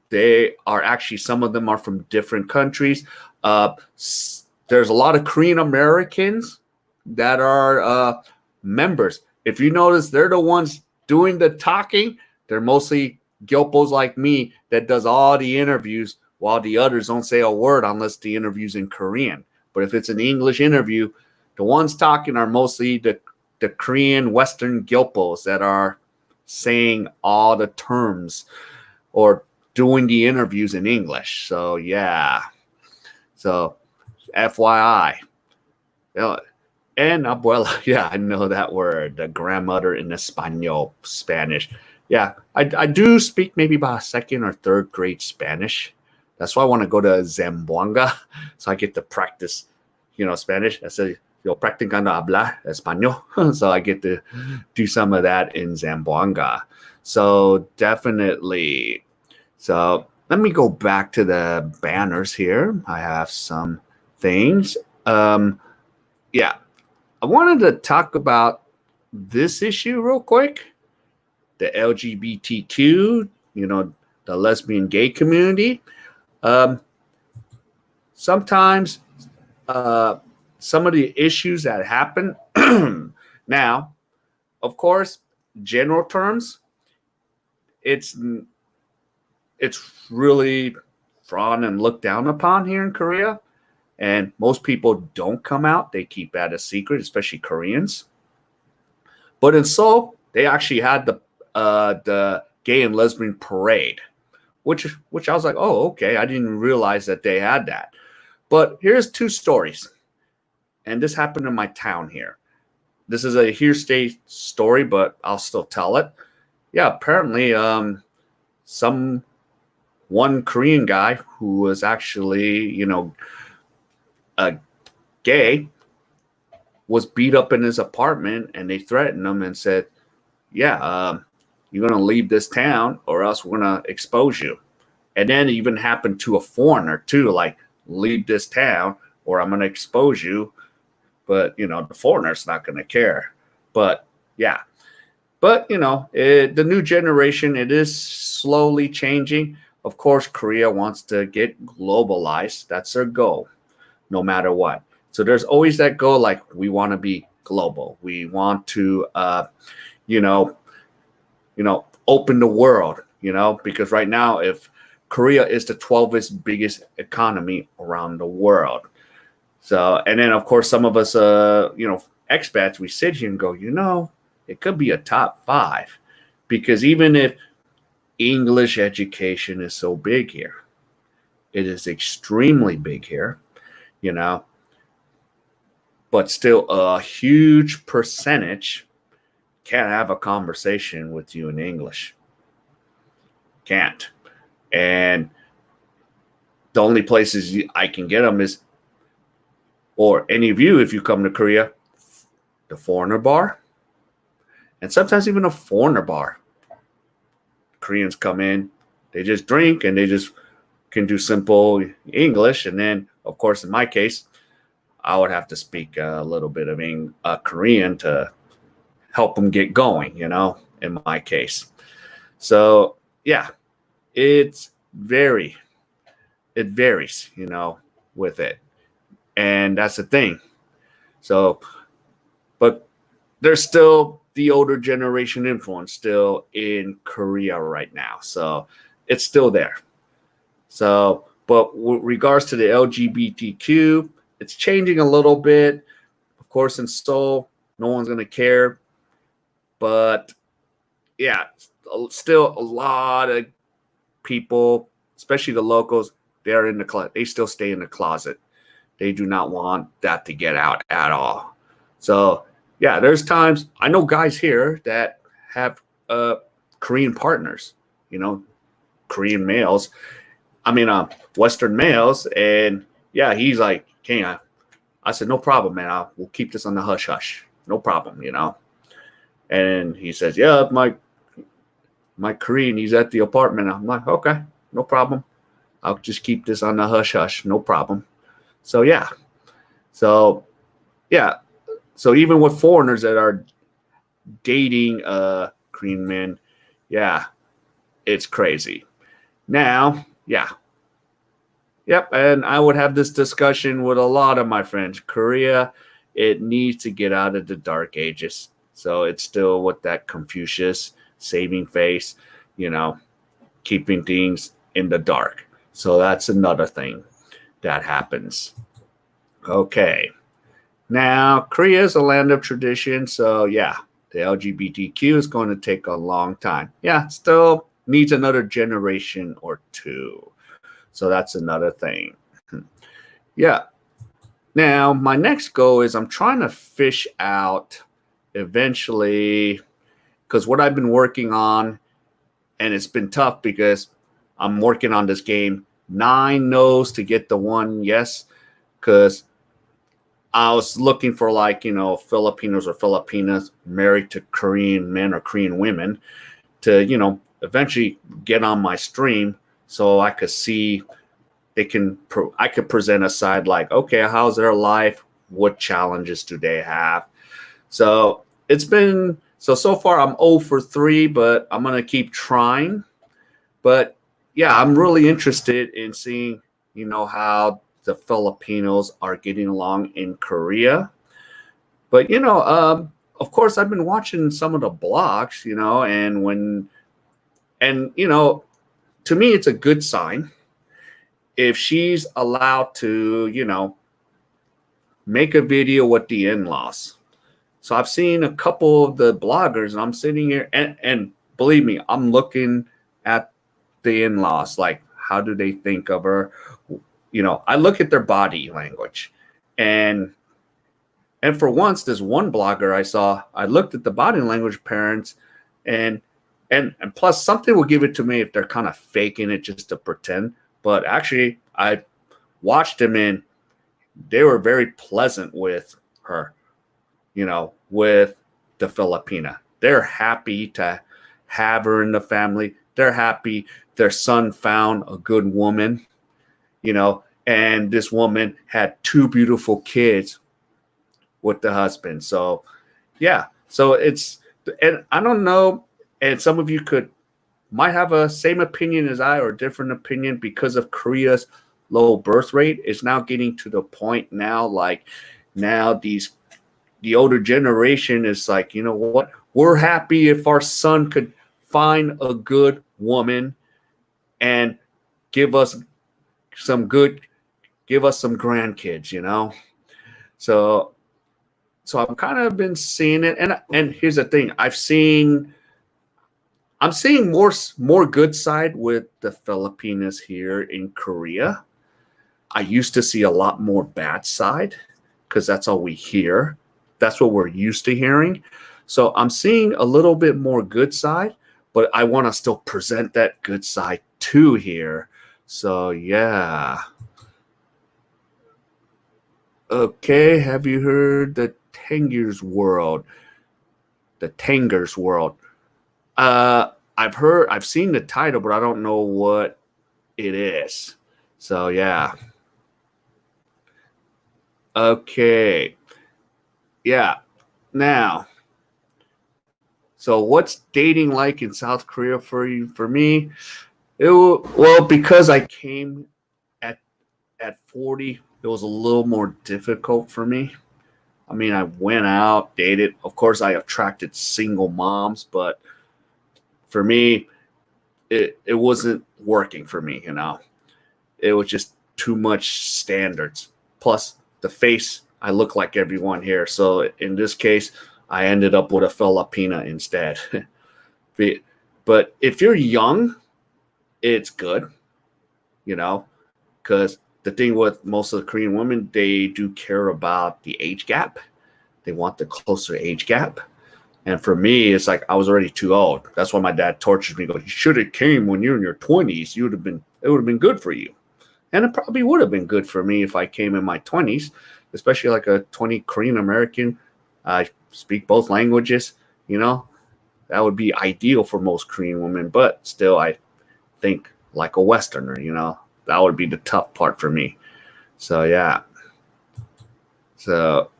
They are actually, some of them are from different countries. There's a lot of Korean Americans that are members. If you notice, they're the ones doing the talking. They're mostly gyopos like me that does all the interviews, while the others don't say a word unless the interview's in Korean. But if it's an English interview, the ones talking are mostly the Korean Western gyopos that are saying all the terms or doing the interviews in English. So yeah. So FYI. And abuela, yeah, I know that word. The grandmother in Espanol, Spanish. Yeah, I do speak maybe about second or third grade Spanish. That's why I want to go to Zamboanga, so I get to practice, you know, Spanish. I say, yo, practicando hablar español. So I get to do some of that in Zamboanga. So definitely. So let me go back to the banners here. I have some things. Yeah, I wanted to talk about this issue real quick. The LGBTQ, you know, the lesbian gay community. Sometimes some of the issues that happen now, of course, general terms, it's really drawn and looked down upon here in Korea. And most people don't come out. They keep that a secret, especially Koreans. But in Seoul, they actually had the gay and lesbian parade, which I was like, oh, okay. I didn't realize that they had that. But here's two stories. And this happened in my town here. This is a hearsay story, but I'll still tell it. Yeah, apparently some one Korean guy who was actually, gay was beat up in his apartment, and they threatened him and said, yeah, you're going to leave this town or else we're going to expose you. And then it even happened to a foreigner too, like, leave this town or I'm going to expose you. But, the foreigner's not going to care. But, yeah. But, the new generation, it is slowly changing. Of course, Korea wants to get globalized. That's their goal, no matter what. So there's always that goal, like, we want to be global. We want to, open the world, because right now, if Korea is the 12th biggest economy around the world. So, and then, of course, some of us, expats, we sit here and go, it could be a top 5, because even if English education is so big here, it is extremely big here, but still a huge percentage can't have a conversation with you in English. Can't. And the only places I can get them is, or any of you, if you come to Korea, the foreigner bar, and sometimes even a foreigner bar. Koreans come in, they just drink, and they just can do simple English. And then, of course, in my case, I would have to speak a little bit of Korean to help them get going, in my case. So, yeah, it varies, with it. And that's the thing. So, but there's still the older generation influence still in Korea right now. So it's still there. So, but with regards to the LGBTQ, it's changing a little bit. Of course, in Seoul, no one's going to care. But yeah, still a lot of people, especially the locals, they're in the closet. They still stay in the closet. They do not want that to get out at all. So, yeah, there's times I know guys here that have Korean partners, Korean males. Western males. And yeah, he's like, King, I said, no problem, man. We'll keep this on the hush hush. No problem, And he says, yeah, my Korean, he's at the apartment. I'm like, okay, no problem. I'll just keep this on the hush hush. No problem. So, yeah. So even with foreigners that are dating Korean men, yeah, it's crazy. Now, yeah. Yep, and I would have this discussion with a lot of my friends. Korea, it needs to get out of the dark ages. So it's still with that Confucius saving face, keeping things in the dark. So that's another thing that happens. Okay. Now, Korea is a land of tradition. So, yeah, the LGBTQ is going to take a long time. Yeah, still needs another generation or two. So that's another thing. Yeah. Now, my next goal is I'm trying to fish out eventually, because what I've been working on, and it's been tough because I'm working on this game, 9 no's to get the 1 yes, because I was looking for Filipinos or Filipinas married to Korean men or Korean women to, eventually get on my stream so I could see I could present a side like, okay, how's their life? What challenges do they have? So it's been, so far I'm 0 for 3, but I'm going to keep trying. But yeah, I'm really interested in seeing, how the Filipinos are getting along in Korea. But, of course, I've been watching some of the blogs, and to me, it's a good sign. if she's allowed to, make a video with the in-laws. So I've seen a couple of the bloggers, and I'm sitting here, and believe me, I'm looking at the in-laws, like, how do they think of her? I look at their body language, and for once, this one blogger I saw, I looked at the body language parents, and plus something will give it to me if they're kind of faking it just to pretend. But actually, I watched them, and they were very pleasant with her, with the Filipina. They're happy to have her in the family. They're happy their son found a good woman, and this woman had two beautiful kids with the husband. So, yeah. So and I don't know, and some of you might have a same opinion as I or a different opinion because of Korea's low birth rate. Is now getting to the point now, like now the older generation is like, you know what? We're happy if our son could find a good woman and give us some grandkids. So I've kind of been seeing it, and here's the thing: I'm seeing more good side with the Filipinas here in Korea. I used to see a lot more bad side because that's all we hear. That's what we're used to hearing. So I'm seeing a little bit more good side, but I want to still present that good side too here. So yeah. Okay, have you heard the Tanger's World? The Tanger's World. I've seen the title, but I don't know what it is. So yeah. Okay. Yeah. Now, so what's dating like in South Korea for you? For me, because I came at 40, it was a little more difficult for me. I mean, I went out, dated. Of course, I attracted single moms, but for me, it wasn't working for me. It was just too much standards. Plus, the face, I look like everyone here. So in this case, I ended up with a Filipina instead. But if you're young, it's good, because the thing with most of the Korean women, they do care about the age gap. They want the closer age gap. And for me, it's like I was already too old. That's why my dad tortured me. He goes, you should have came when you're in your 20s. It would have been good for you. And it probably would have been good for me if I came in my 20s, especially like a 20 Korean American. I speak both languages, that would be ideal for most Korean women. But still, I think like a Westerner, that would be the tough part for me. So, yeah. So,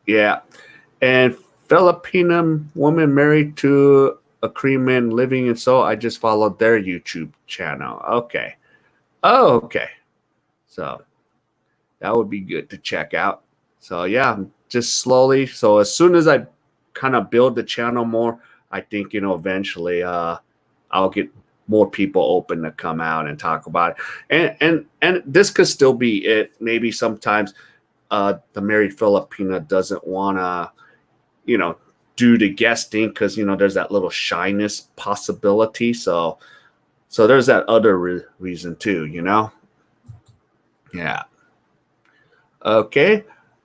yeah. And Filipino woman married to a Korean man living in Seoul. I just followed their YouTube channel. Okay. Oh, okay. So that would be good to check out. So yeah, just slowly. So as soon as I kind of build the channel more, I think, eventually I'll get more people open to come out and talk about it. And this could still be it. Maybe sometimes the married Filipina doesn't want to, do the guesting because, there's that little shyness possibility. So there's that other reason too, Yeah. Okay.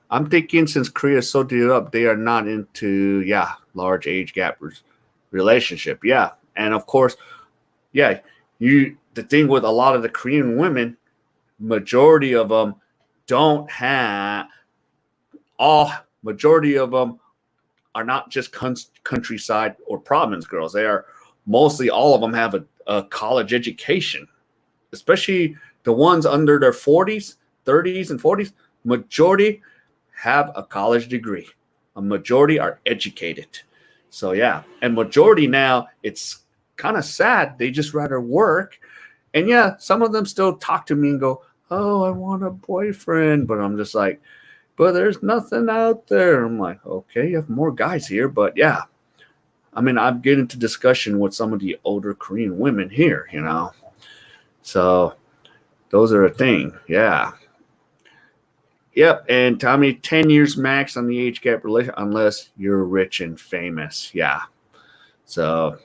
I'm thinking since Korea is so deep up, they are not into, large age gap relationship. Yeah. And of course, the thing with a lot of the Korean women, majority of them majority of them are not just countryside or province girls. They are mostly, all of them have a college education, especially the ones under their 40s, 30s, and 40s. Majority have a college degree. A majority are educated. So yeah, and majority now, it's kind of sad. They just rather work. And yeah, some of them still talk to me and go, oh, I want a boyfriend. But I'm just like, but there's nothing out there. I'm like, okay, you have more guys here. But yeah, I mean, I've get into discussion with some of the older Korean women here, So Those are a thing. Yeah. Yep. And Tommy, 10 years max on the age gap relation, unless you're rich and famous. Yeah. So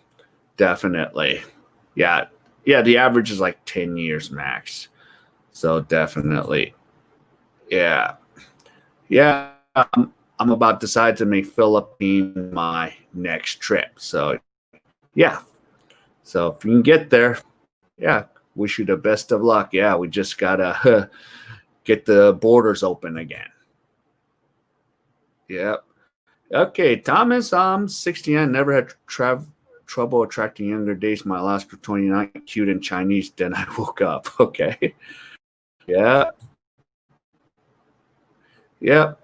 definitely. Yeah. Yeah. The average is like 10 years max. So definitely. Yeah. Yeah. I'm about to decide to make Philippines my next trip. So yeah. So if you can get there, yeah, wish you the best of luck. Yeah, we just gotta get the borders open again. Yep. Okay, Thomas. I'm 69. Never had trouble attracting younger dates. My last for 29, cute in Chinese. Then I woke up. Okay. Yeah. Yep.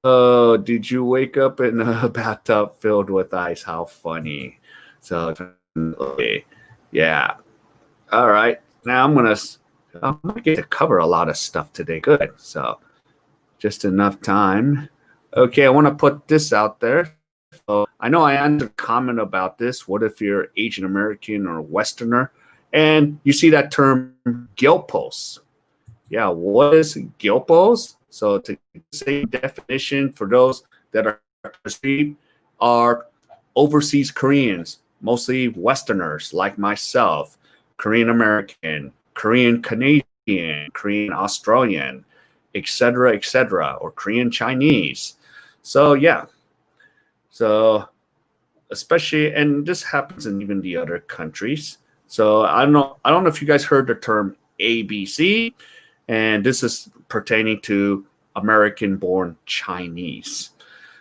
Oh, did you wake up in a bathtub filled with ice? How funny. So, okay. Yeah. All right. Now I'm gonna get to cover a lot of stuff today. Good. So just enough time. Okay, I want to put this out there. So I know I answered a comment about this. What if you're Asian American or Westerner? And you see that term gilpos. Yeah, what is gilpos? So to say definition for those that are overseas Koreans, mostly Westerners like myself, Korean American, Korean Canadian, Korean Australian, etc., or Korean Chinese. So yeah, so especially, and this happens in even the other countries. So I don't know if you guys heard the term ABC, and this is pertaining to American-born Chinese.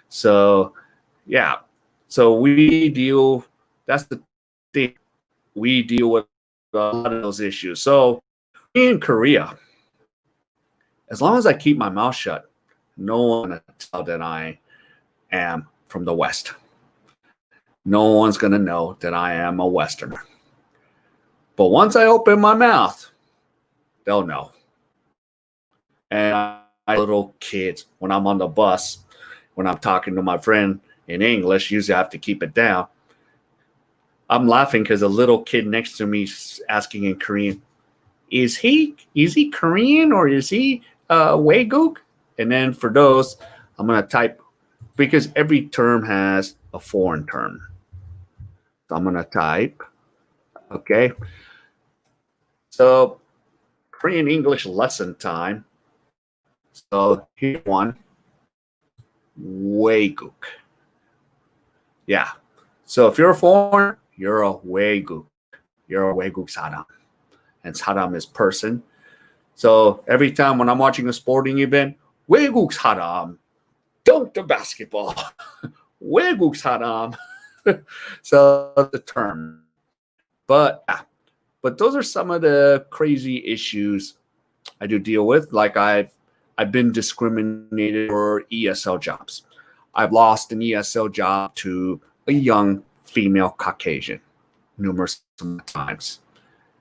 So yeah, so we deal. That's the thing. We deal with a lot of those issues. So in Korea, as long as I keep my mouth shut, no one can tell that I am from the West. No one's going to know that I am a Westerner. But once I open my mouth, they'll know. And little kids, when I'm on the bus, when I'm talking to my friend in English, usually I have to keep it down. I'm laughing because a little kid next to me is asking in Korean, is he Korean or is he Waeguk? And then for those, I'm going to type, because every term has a foreign term. So I'm going to type, okay. So Korean English lesson time. So here's one, Waeguk. Yeah. So if you're a foreigner, you're a Waeguk. You're a Waeguk Saram. And Saram is person. So every time when I'm watching a sporting event, Waeguk Saram, dunk the basketball. Waeguk Saram. So the term. But those are some of the crazy issues I do deal with. Like I've been discriminated for ESL jobs. I've lost an ESL job to a young female Caucasian numerous times.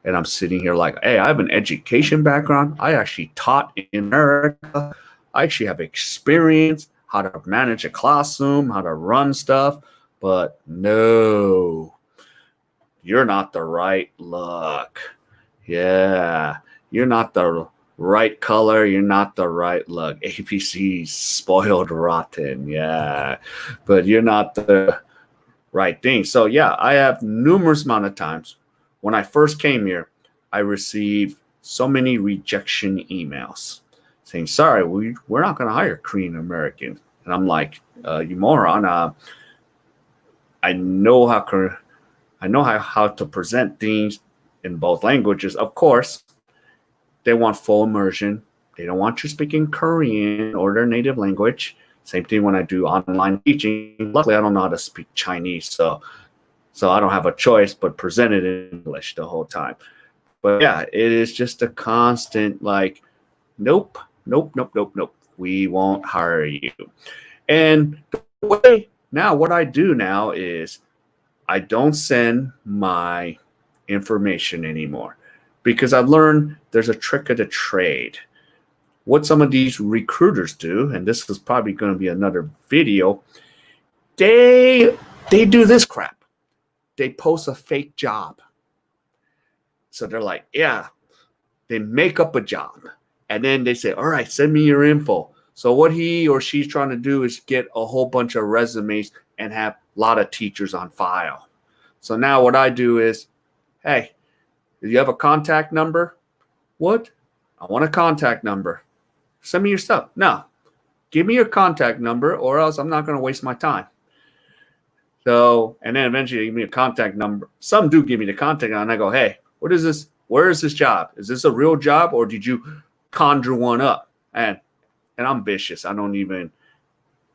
And I'm sitting here like, hey, I have an education background. I actually taught in America. I actually have experience how to manage a classroom, how to run stuff. But no, you're not the right look. Yeah, you're not the right color. You're not the right look. APC spoiled rotten. Yeah, but you're not the right thing. So yeah, I have numerous amount of times when I first came here, I received so many rejection emails saying, sorry, we're not going to hire Korean Americans. And I'm like, you moron. I know how to present things in both languages. Of course, they want full immersion. They don't want you speaking Korean or their native language. Same thing when I do online teaching. Luckily, I don't know how to speak Chinese, so I don't have a choice but present it in English the whole time. But yeah, it is just a constant like, nope. We won't hire you. And what I do now is I don't send my information anymore because I've learned there's a trick of the trade. What some of these recruiters do, and this is probably going to be another video, they do this crap. They post a fake job. So they're like, yeah, they make up a job, and then they say, all right, send me your info. So what he or she's trying to do is get a whole bunch of resumes and have a lot of teachers on file. So now what I do is, hey, do you have a contact number? What? I want a contact number. Send me your stuff. No, give me your contact number or else I'm not going to waste my time. So, and then eventually they give me a contact number. Some do give me the contact number, and I go, hey, what is this? Where is this job? Is this a real job or did you conjure one up? And I'm vicious. I don't even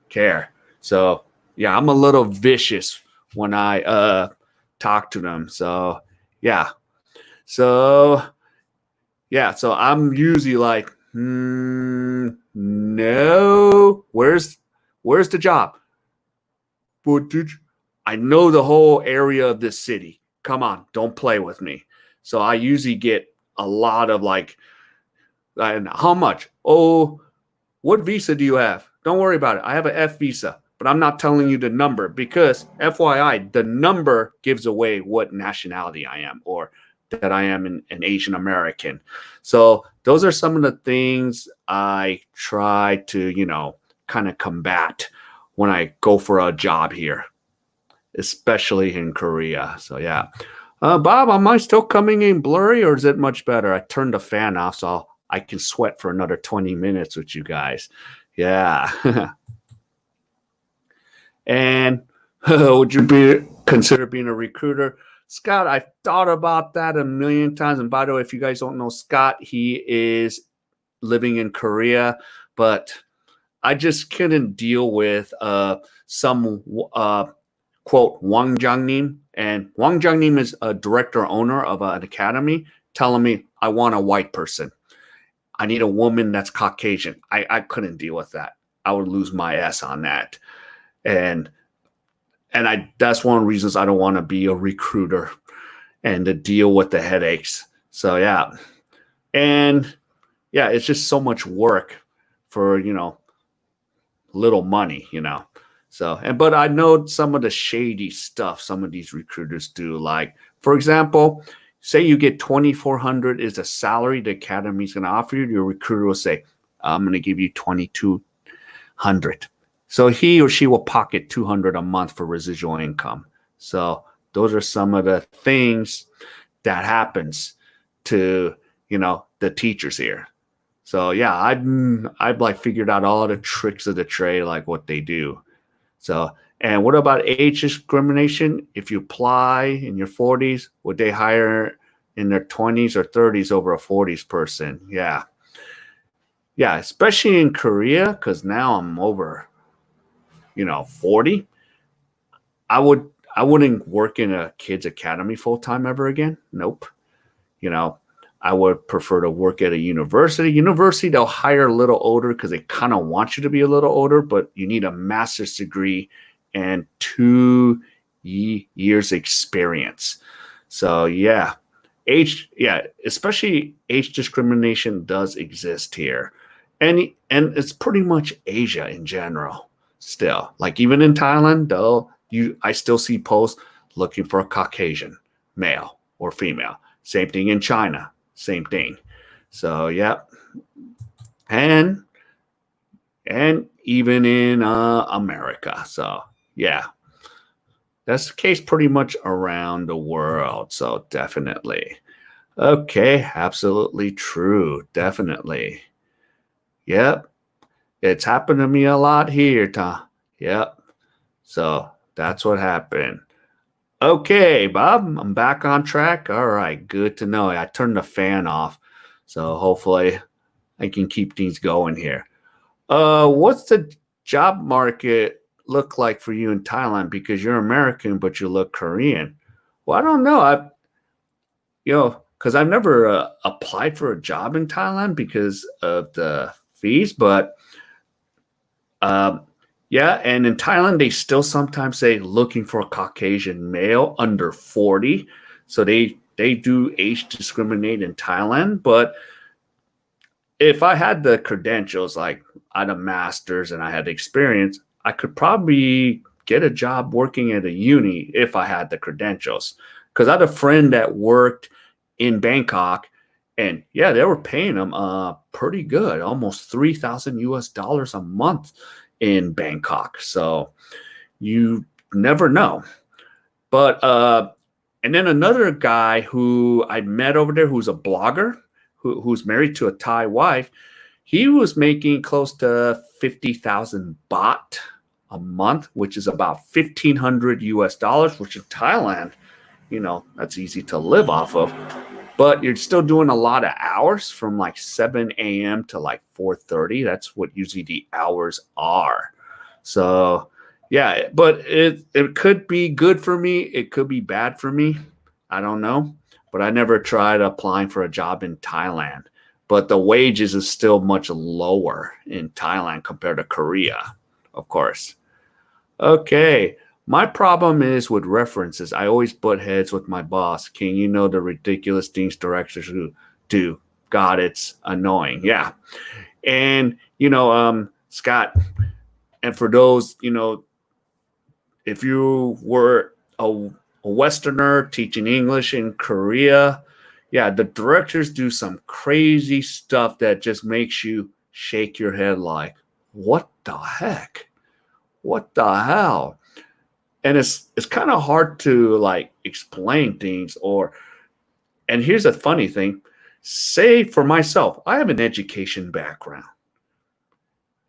care. So, yeah, I'm a little vicious when I talk to them. So, yeah. So I'm usually like, no. Where's the job? I know the whole area of this city. Come on, don't play with me. So I usually get a lot of like, and how much? Oh, what visa do you have? Don't worry about it. I have an F visa, but I'm not telling you the number because FYI, the number gives away what nationality I am or that I am an Asian American. So those are some of the things I try to, kind of combat when I go for a job here, especially in Korea. So yeah. Bob, am I still coming in blurry or is it much better? I turned the fan off so I can sweat for another 20 minutes with you guys. Yeah. And would you consider being a recruiter? Scott, I've thought about that a million times. And by the way, if you guys don't know Scott, he is living in Korea, but I just couldn't deal with some quote Wang Jiangnim, and Wang Jiangnim is a director owner of an academy telling me I want a white person. I need a woman that's Caucasian. I couldn't deal with that. I would lose my ass on that. And that's one of the reasons I don't want to be a recruiter and to deal with the headaches. So yeah. And yeah, it's just so much work for, little money, So, but I know some of the shady stuff some of these recruiters do. Like, for example, say you get $2,400 is a salary the academy's going to offer you. Your recruiter will say, I'm going to give you $2,200. So he or she will pocket $200 a month for residual income. So those are some of the things that happens to, the teachers here. So yeah, I've like figured out all the tricks of the trade, like what they do. So, and what about age discrimination? If you apply in your 40s, would they hire in their 20s or 30s over a 40s person? Yeah. Yeah, especially in Korea, because now I'm over, 40. I wouldn't work in a kids academy full time ever again. Nope. I would prefer to work at a university. University, they'll hire a little older because they kind of want you to be a little older, but you need a master's degree and 2 years experience. So yeah, especially age discrimination does exist here. And it's pretty much Asia in general still. Like even in Thailand, I still see posts looking for a Caucasian male or female. Same thing in China. Same thing. So yeah, and even in America. So yeah, that's the case pretty much around the world. So definitely, okay, absolutely true. Definitely, yep. It's happened to me a lot here, Tom. Yep. So that's what happened. Okay, Bob, I'm back on track. All right, good to know. I turned the fan off, so hopefully I can keep things going here. What's the job market look like for you in Thailand? Because you're American, but you look Korean. Well, I don't know. Because I've never applied for a job in Thailand because of the fees, but yeah, and in Thailand, they still sometimes say looking for a Caucasian male under 40. So they do age discriminate in Thailand. But if I had the credentials, like I had a master's and I had experience, I could probably get a job working at a uni if I had the credentials. Because I had a friend that worked in Bangkok And yeah, they were paying them pretty good, almost 3,000 US dollars a month in Bangkok. So you never know. But and then another guy who I met over there, who's a blogger, who's married to a Thai wife, he was making close to 50,000 baht a month, which is about 1,500 US dollars, which in Thailand, that's easy to live off of. But you're still doing a lot of hours from like 7 a.m. to like 4:30. That's what usually the hours are. So yeah, but it could be good for me. It could be bad for me. I don't know. But I never tried applying for a job in Thailand. But the wages is still much lower in Thailand compared to Korea, of course. Okay. My problem is with references. I always butt heads with my boss. King, the ridiculous things directors do. God, it's annoying. Yeah. And, Scott, and for those, if you were a Westerner teaching English in Korea, yeah, the directors do some crazy stuff that just makes you shake your head like, what the heck? What the hell? And it's kind of hard to like explain things and here's a funny thing. Say for myself, I have an education background.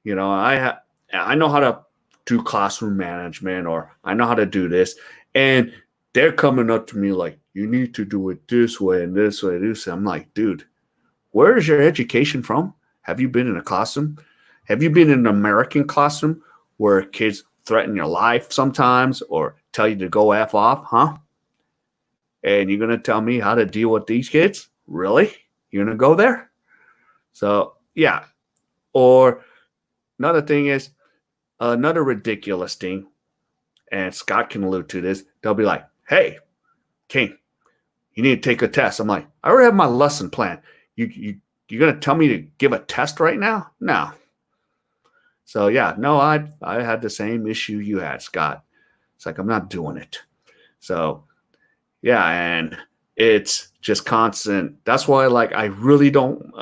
I know how to do classroom management, or I know how to do this. And they're coming up to me like, you need to do it this way and this way, this way. I'm like, dude, where is your education from? Have you been in a classroom? Have you been in an American classroom where kids threaten your life sometimes or tell you to go F off, huh? And you're going to tell me how to deal with these kids? Really? You're going to go there? So, yeah. Or another thing is, another ridiculous thing, and Scott can allude to this, they'll be like, hey, King, you need to take a test. I'm like, I already have my lesson plan. You're going to tell me to give a test right now? No. So, yeah, no, I had the same issue you had, Scott. It's like, I'm not doing it. So, yeah, and it's just constant. That's why, I really don't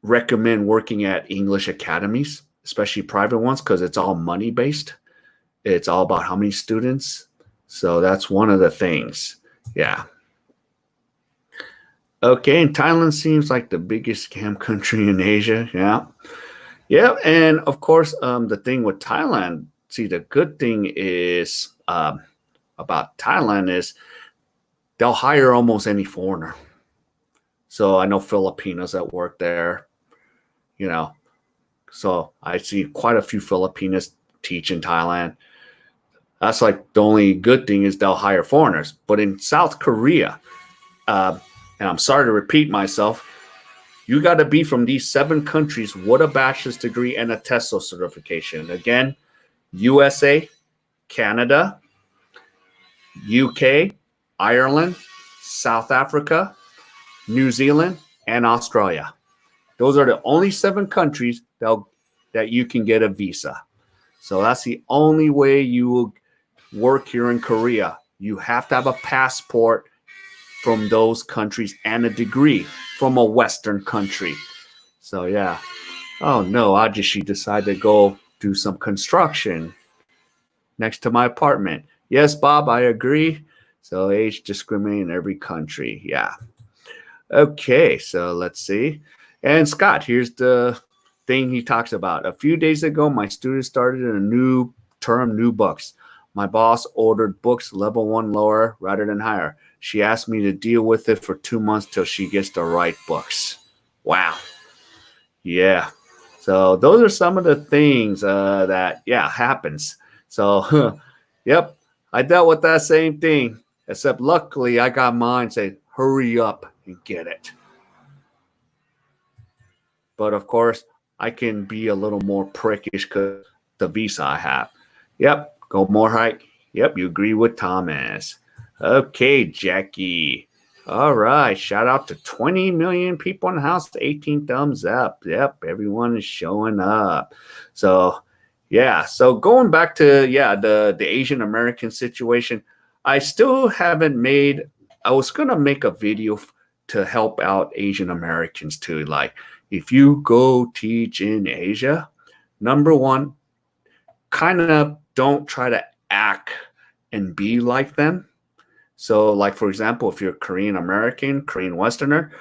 recommend working at English academies, especially private ones, because it's all money based. It's all about how many students. So that's one of the things. Yeah. Okay, and Thailand seems like the biggest scam country in Asia. Yeah. Yeah, and of course, the thing with Thailand, see, the good thing is about Thailand is they'll hire almost any foreigner. So I know Filipinos that work there, So I see quite a few Filipinos teach in Thailand. That's like the only good thing is they'll hire foreigners. But in South Korea, and I'm sorry to repeat myself, you got to be from these 7 countries with a bachelor's degree and a TESOL certification. Again, USA, Canada, UK, Ireland, South Africa, New Zealand, and Australia. Those are the only 7 countries that you can get a visa. So that's the only way you will work here in Korea. You have to have a passport from those countries and a degree from a Western country. So yeah. Oh no, Ajishi decided to go do some construction next to my apartment. Yes, Bob, I agree. So age discriminating in every country. Yeah. Okay, so let's see. And Scott, here's the thing he talks about. A few days ago, my students started a new term, new books. My boss ordered books level 1 lower rather than higher. She asked me to deal with it for 2 months till she gets the right books. Wow. Yeah. So those are some of the things that, happens. So, yep, I dealt with that same thing, except luckily I got mine say, hurry up and get it. But of course, I can be a little more prickish because the visa I have. Yep, go more hike. Yep, you agree with Thomas. Okay, Jackie. All right, shout out to 20 million people in the house, 18 thumbs up. Yep, everyone is showing up. So, yeah, so going back to, the Asian American situation, I still haven't made I was gonna make a video to help out Asian Americans too. Like, if you go teach in Asia, number one, kind of don't try to act and be like them. So, like, for example, if you're Korean American, Korean Westerner,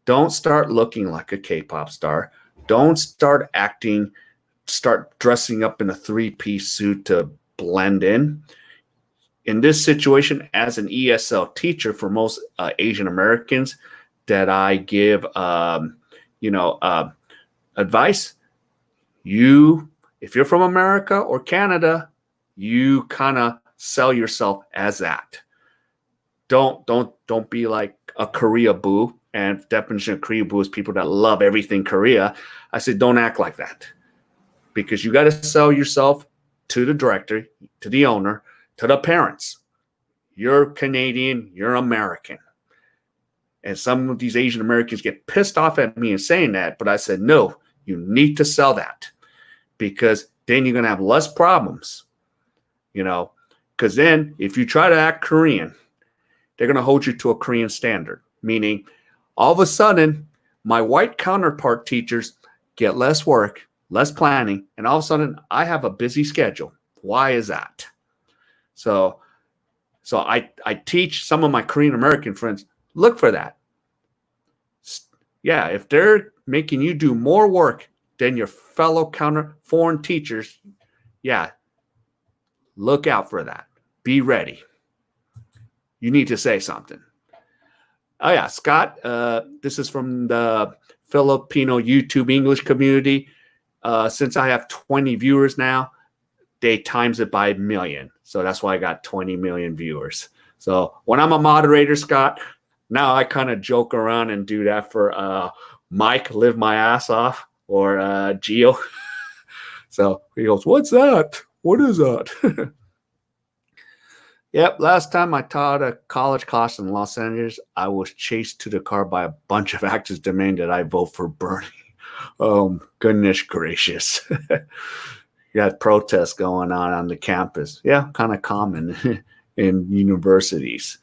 don't start looking like a K-pop star. Don't start dressing up in a three-piece suit to blend in. In this situation, as an ESL teacher for most Asian Americans that I give, advice, if you're from America or Canada, you kind of sell yourself as that. Don't be like a Korea boo. And definition of Korea boo is people that love everything Korea. I said, don't act like that, because you got to sell yourself to the director, to the owner, to the parents. You're Canadian, you're American. And some of these Asian Americans get pissed off at me in saying that, but I said, no, you need to sell that, because then you're going to have less problems, because then if you try to act Korean, they're going to hold you to a Korean standard, meaning all of a sudden my white counterpart teachers get less work, less planning, and all of a sudden I have a busy schedule. Why is that? So I teach some of my Korean American friends, look for that. Yeah, if they're making you do more work than your fellow foreign teachers, yeah, look out for that. Be ready. You need to say something. Oh yeah, Scott, this is from the Filipino YouTube English community. Since I have 20 viewers now, they times it by 1 million. So that's why I got 20 million viewers. So when I'm a moderator, Scott, now I kind of joke around and do that for Mike, live my ass off, or Gio. So he goes, what's that? What is that? Yep, last time I taught a college class in Los Angeles, I was chased to the car by a bunch of actors demanding that I vote for Bernie. Goodness gracious. You had protests going on the campus. Yeah, kind of common in universities.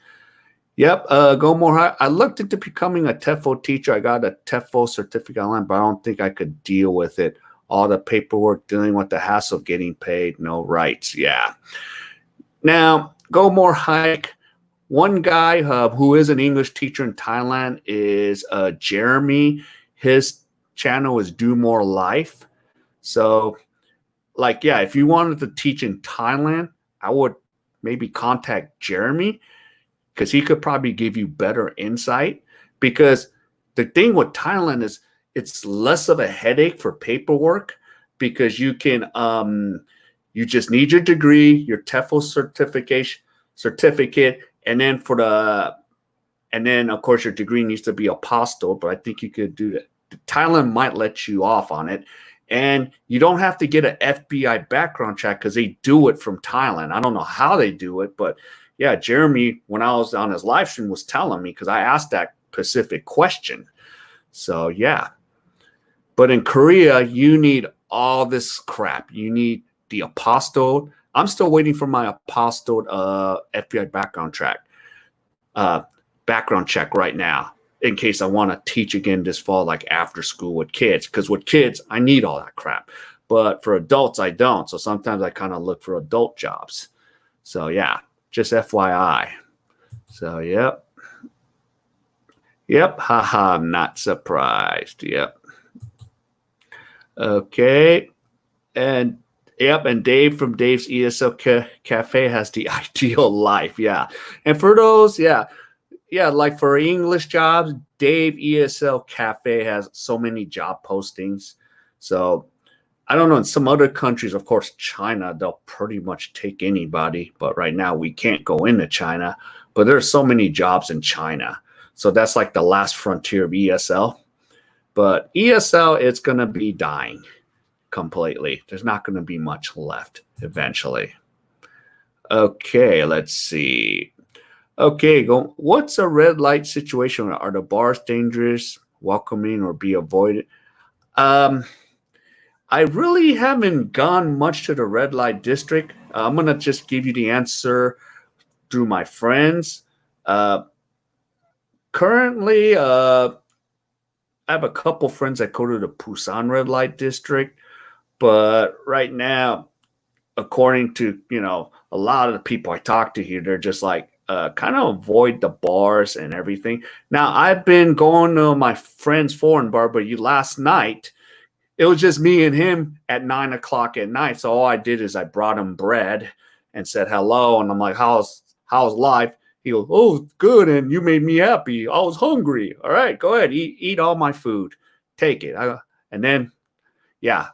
Yep, go more high. I looked into becoming a TEFL teacher. I got a TEFL certificate online, but I don't think I could deal with it. All the paperwork, dealing with the hassle of getting paid, no rights. Yeah. Now, go more hike. One guy who is an English teacher in Thailand is Jeremy. His channel is Do More Life. So, if you wanted to teach in Thailand, I would maybe contact Jeremy, because he could probably give you better insight. Because the thing with Thailand is it's less of a headache for paperwork, because you can you just need your degree, your TEFL certificate, and then of course your degree needs to be apostilled, but I think you could do that. Thailand might let you off on it, and you don't have to get an FBI background check, because they do it from Thailand. I don't know how they do it, but yeah, Jeremy, when I was on his live stream, was telling me, because I asked that specific question. So yeah, but in Korea, you need all this crap. You need the apostilled. I'm still waiting for my apostilled FBI background check right now, in case I want to teach again this fall, like after school with kids. Because with kids, I need all that crap. But for adults, I don't. So sometimes I kind of look for adult jobs. So yeah, just FYI. So yep. Haha, I'm not surprised. Yep. Okay. And Dave from Dave's ESL Cafe has the ideal life. Yeah. And for those, like for English jobs, Dave ESL Cafe has so many job postings. So I don't know, in some other countries, of course, China, they'll pretty much take anybody. But right now we can't go into China. But there's so many jobs in China. So that's like the last frontier of ESL. But ESL, it's going to be dying completely. There's not going to be much left eventually. Okay, let's see. Okay, what's a red light situation? Are the bars dangerous, welcoming, or be avoided? I really haven't gone much to the red light district. I'm going to just give you the answer through my friends. Currently, I have a couple friends that go to the Busan red light district, but right now, according to a lot of the people I talk to here, they're just like kind of avoid the bars and everything. Now I've been going to my friend's foreign bar, but last night it was just me and him at 9 o'clock at night. So all I did is I brought him bread and said hello, and I'm like, how's life? He goes, oh, good, and you made me happy. I was hungry. All right, go ahead, eat all my food, take it. And then yeah,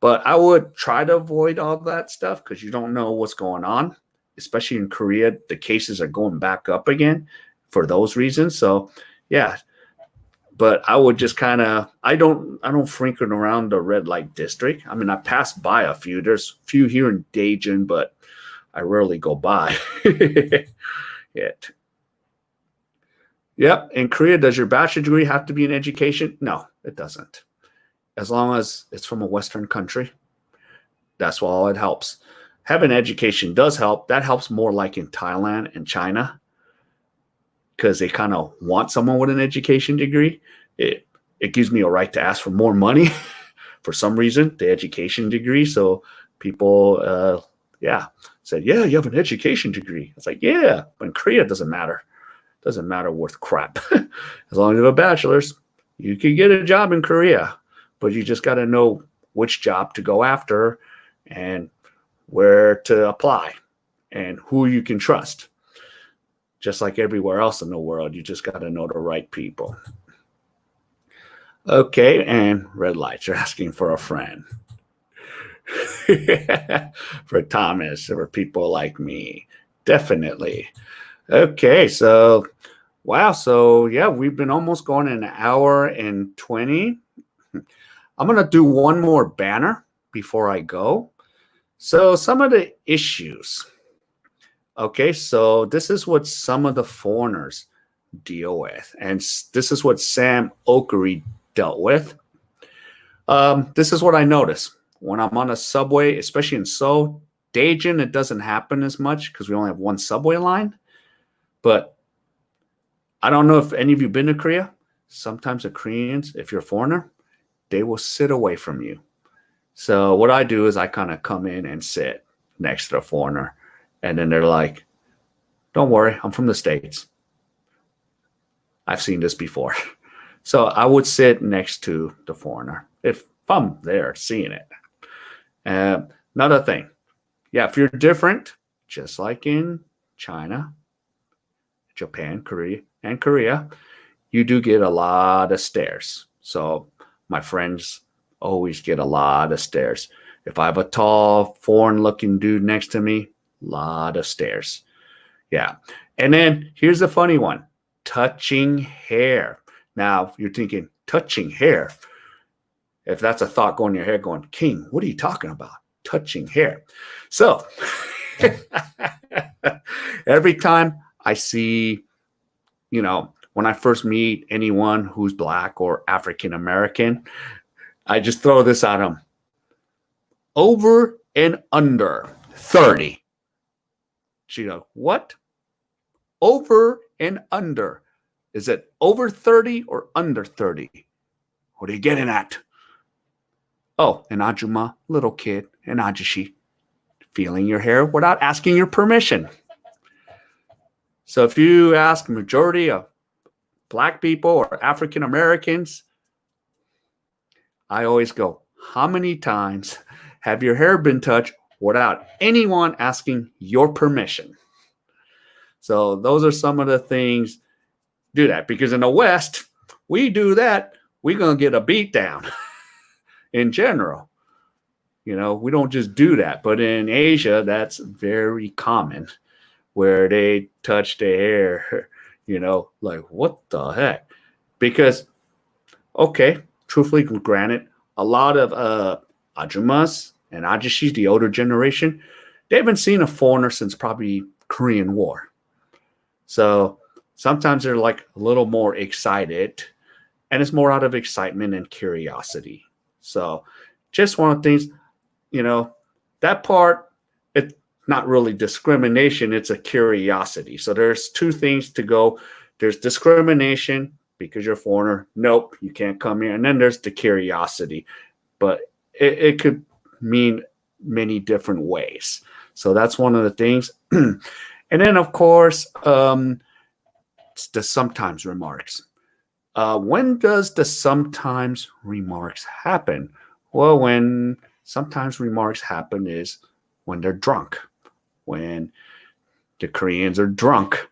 but I would try to avoid all that stuff because you don't know what's going on, especially in Korea. The cases are going back up again for those reasons. So yeah, but I would just kind of I don't frequent around the red light district. I mean, I passed by a few. There's a few here in Daejeon, but I rarely go by. Yet. Yep. In Korea, does your bachelor degree have to be in education? No, it doesn't. As long as it's from a Western country, that's all it helps. Having education does help. That helps more like in Thailand and China because they kind of want someone with an education degree. It gives me a right to ask for more money for some reason, the education degree. So people, said, yeah, you have an education degree. It's like, yeah, but in Korea, it doesn't matter. It doesn't matter worth crap. As long as you have a bachelor's, you can get a job in Korea, but you just got to know which job to go after and where to apply and who you can trust. Just like everywhere else in the world, you just got to know the right people. Okay, and red lights are asking for a friend. For Thomas, or people like me. Definitely. Okay, so wow, so yeah, we've been almost going an hour and 20. I'm going to do one more banner before I go. So some of the issues. Okay, so this is what some of the foreigners deal with. And this is what Sam Okery dealt with. This is what I notice when I'm on a subway, especially in Seoul. Daejeon, it doesn't happen as much because we only have one subway line. But I don't know if any of you been to Korea. Sometimes the Koreans, if you're a foreigner, they will sit away from you. So what I do is I kind of come in and sit next to the foreigner. And then they're like, don't worry, I'm from the States. I've seen this before. So I would sit next to the foreigner if I'm there seeing it. Another thing. Yeah, if you're different, just like in China, Japan, Korea, you do get a lot of stares. So my friends always get a lot of stares. If I have a tall, foreign-looking dude next to me, a lot of stares. Yeah. And then here's the funny one. Touching hair. Now, you're thinking, touching hair. If that's a thought going in your head going, King, what are you talking about? Touching hair. So every time I see, when I first meet anyone who's Black or African American, I just throw this at them. Over and under 30. She goes, what? Over and under. Is it over 30 or under 30? What are you getting at? Oh, an ajuma, little kid, an ajushi, feeling your hair without asking your permission. So if you ask a majority of Black people or African Americans, I always go, how many times have your hair been touched without anyone asking your permission? So those are some of the things. Do that because in the West, we do that, we're going to get a beat down in general. We don't just do that. But in Asia, that's very common where they touch the hair, like what the heck? Because, okay, truthfully, granted, a lot of ajumas and ajushis, the older generation, they haven't seen a foreigner since probably Korean War. So sometimes they're like a little more excited, and it's more out of excitement and curiosity. So just one of the things, that part, it's not really discrimination, it's a curiosity. So there's two things to go. There's discrimination because you're a foreigner. Nope, you can't come here. And then there's the curiosity, but it could mean many different ways. So that's one of the things. And then, of course, the sometimes remarks. When does the sometimes remarks happen? Well, when sometimes remarks happen is when they're drunk, when the Koreans are drunk,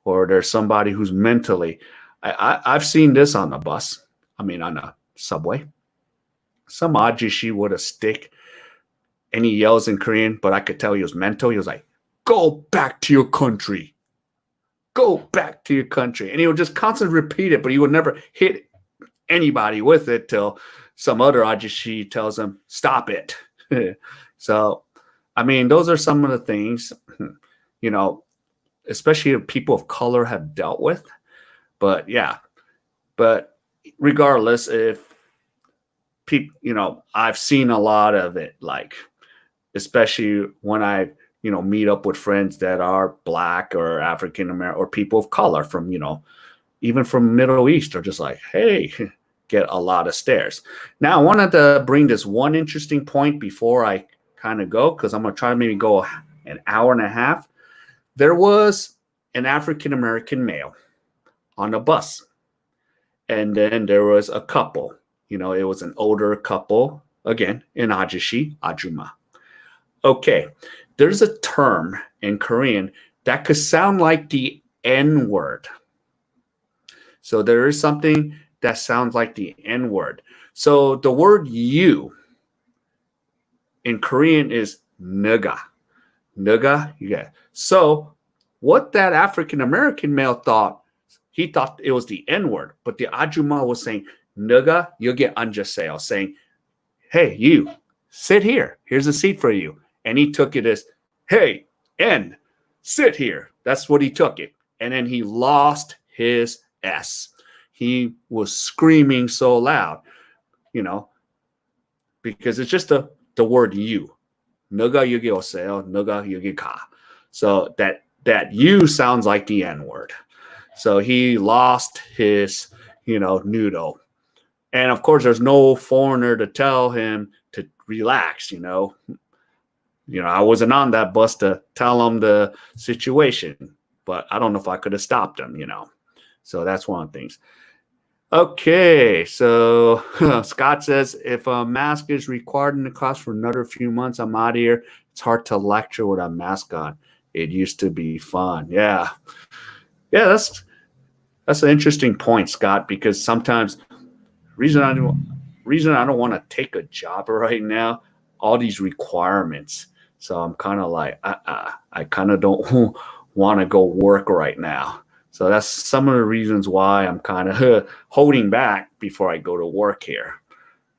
or there's somebody who's mentally. I've seen this on the bus. I mean, on a subway. Some ajishi with a stick, and he yells in Korean, but I could tell he was mental. He was like, "Go back to your country. Go back to your country." And he would just constantly repeat it, but he would never hit anybody with it till some other ajishi tells him, "Stop it." So, I mean, those are some of the things, especially if people of color have dealt with. But yeah, but regardless, if people, I've seen a lot of it, like, especially when I, meet up with friends that are Black or African American or people of color from, even from Middle East, are just like, hey, get a lot of stares. Now, I wanted to bring this one interesting point before I kind of go, because I'm going to try to maybe go an hour and a half. There was an African American male on a bus, and then there was a couple. It was an older couple, again, in ajishi, ajuma. Okay, there's a term in Korean that could sound like the N word. So there is something that sounds like the N word. So the word you in Korean is nuga. Nuga, yeah. So what that African American male thought, he thought it was the N word, but the ajuma was saying, nuga, you'll get anjaseo, saying, hey, you, sit here. Here's a seat for you. And he took it as, hey, N, sit here. That's what he took it. And then he lost his S. He was screaming so loud, because it's just the word you. Nuga yugi oseo, nuga yugi ka. So that you sounds like the N word. So he lost his, noodle. And of course, there's no foreigner to tell him to relax, I wasn't on that bus to tell him the situation, but I don't know if I could have stopped him, So that's one of the things. Okay, so Scott says, if a mask is required in the class for another few months, I'm out of here. It's hard to lecture with a mask on. It used to be fun. Yeah, that's an interesting point, Scott, because sometimes reason I don't want to take a job right now, all these requirements. So I'm kind of like, I kind of don't want to go work right now. So that's some of the reasons why I'm kind of holding back before I go to work here.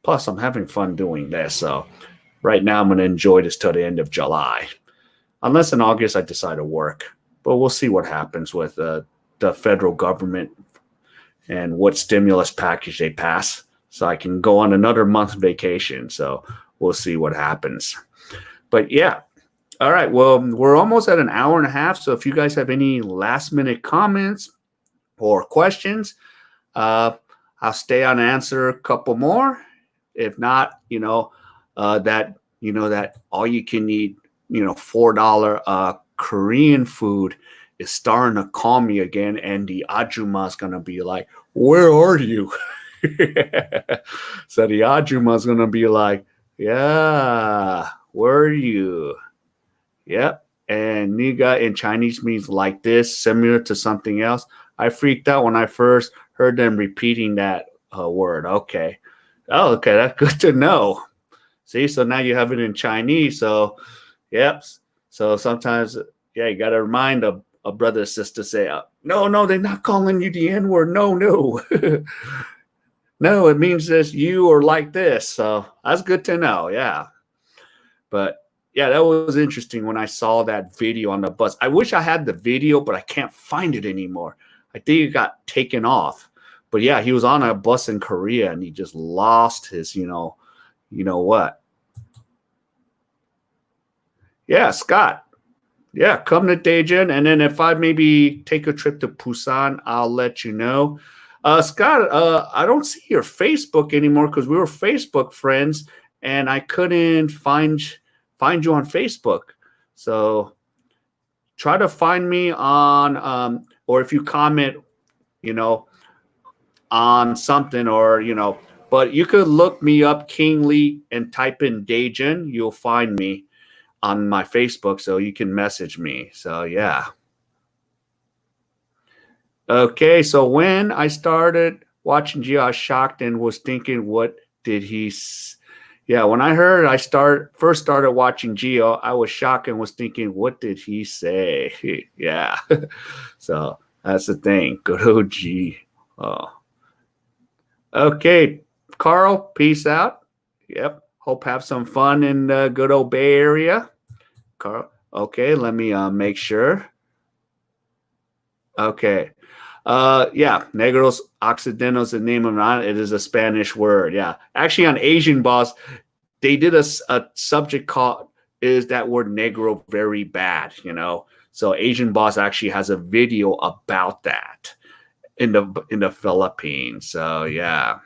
Plus, I'm having fun doing this. So right now, I'm going to enjoy this till the end of July. Unless in August, I decide to work. But we'll see what happens with the federal government and what stimulus package they pass. So I can go on another month vacation. So we'll see what happens. But yeah. All right. Well, we're almost at an hour and a half. So if you guys have any last minute comments or questions, I'll stay on and answer a couple more. If not, that all you can eat, $4 Korean food is starting to call me again. And the ajuma is going to be like, where are you? So the ajuma is going to be like, yeah, where are you? Yep. And niga in Chinese means like this, similar to something else. I freaked out when I first heard them repeating that word. Okay. Oh, okay. That's good to know. See, so now you have it in Chinese. So, yep. So sometimes, you got to remind a brother or sister, say, no, they're not calling you the N word. No. No, it means this, you are like this. So that's good to know. Yeah. But yeah, that was interesting when I saw that video on the bus. I wish I had the video, but I can't find it anymore. I think it got taken off. But yeah, he was on a bus in Korea and he just lost his, what? Yeah, Scott. Yeah, come to Daejeon, and then if I maybe take a trip to Busan, I'll let you know. Scott, I don't see your Facebook anymore because we were Facebook friends, and I couldn't find you on Facebook. So try to find me on, or if you comment, you know, on something, or but you could look me up, King Lee, and type in Daejeon. You'll find me on my Facebook, so you can message me. So yeah. Okay, so when I started watching Geo, I was shocked and was thinking, what did he? Yeah, when I heard first started watching Geo, I was shocked and was thinking, what did he say? Yeah, so that's the thing. Good OG. Oh, okay, Carl. Peace out. Yep. Hope have some fun in the good old Bay Area. Carl. Okay, let me make sure. Okay. Yeah, negros occidental is the name of it. It is a Spanish word. Yeah, actually, on Asian Boss, they did a subject called "Is that word negro very bad?" So Asian Boss actually has a video about that in the Philippines. So yeah.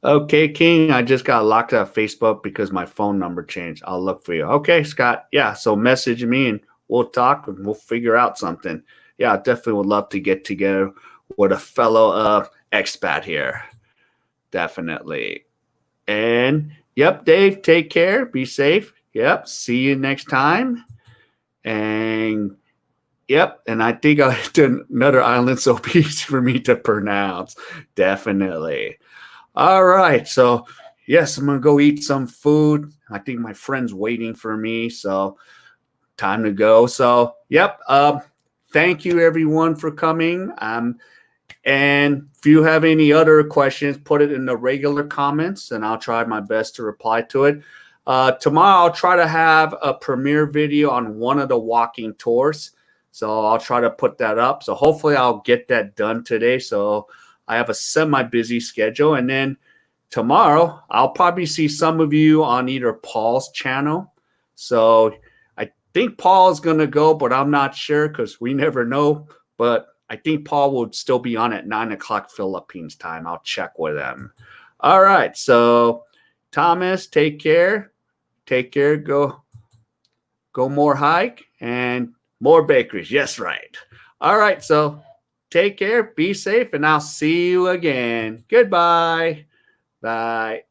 Okay, King, I just got locked out of Facebook because my phone number changed. I'll look for you. Okay, Scott. Yeah, so message me and we'll talk and we'll figure out something. Yeah, I definitely would love to get together with a fellow expat here. Definitely. And yep, Dave, take care. Be safe. Yep, see you next time. And yep, and I think I'll hit another island so easy for me to pronounce. Definitely. All right. So, yes, I'm going to go eat some food. I think my friend's waiting for me. So, time to go. So, yep. Thank you, everyone, for coming. And if you have any other questions, put it in the regular comments and I'll try my best to reply to it. Tomorrow, I'll try to have a premiere video on one of the walking tours. So, I'll try to put that up. So, hopefully, I'll get that done today. So, I have a semi-busy schedule. And then tomorrow, I'll probably see some of you on either Paul's channel. So I think Paul is going to go, but I'm not sure because we never know. But I think Paul will still be on at 9 o'clock Philippines time. I'll check with him. All right. So, Thomas, take care. Take care. Go more hike and more bakeries. Yes, right. All right. So, take care, be safe, and I'll see you again. Goodbye. Bye.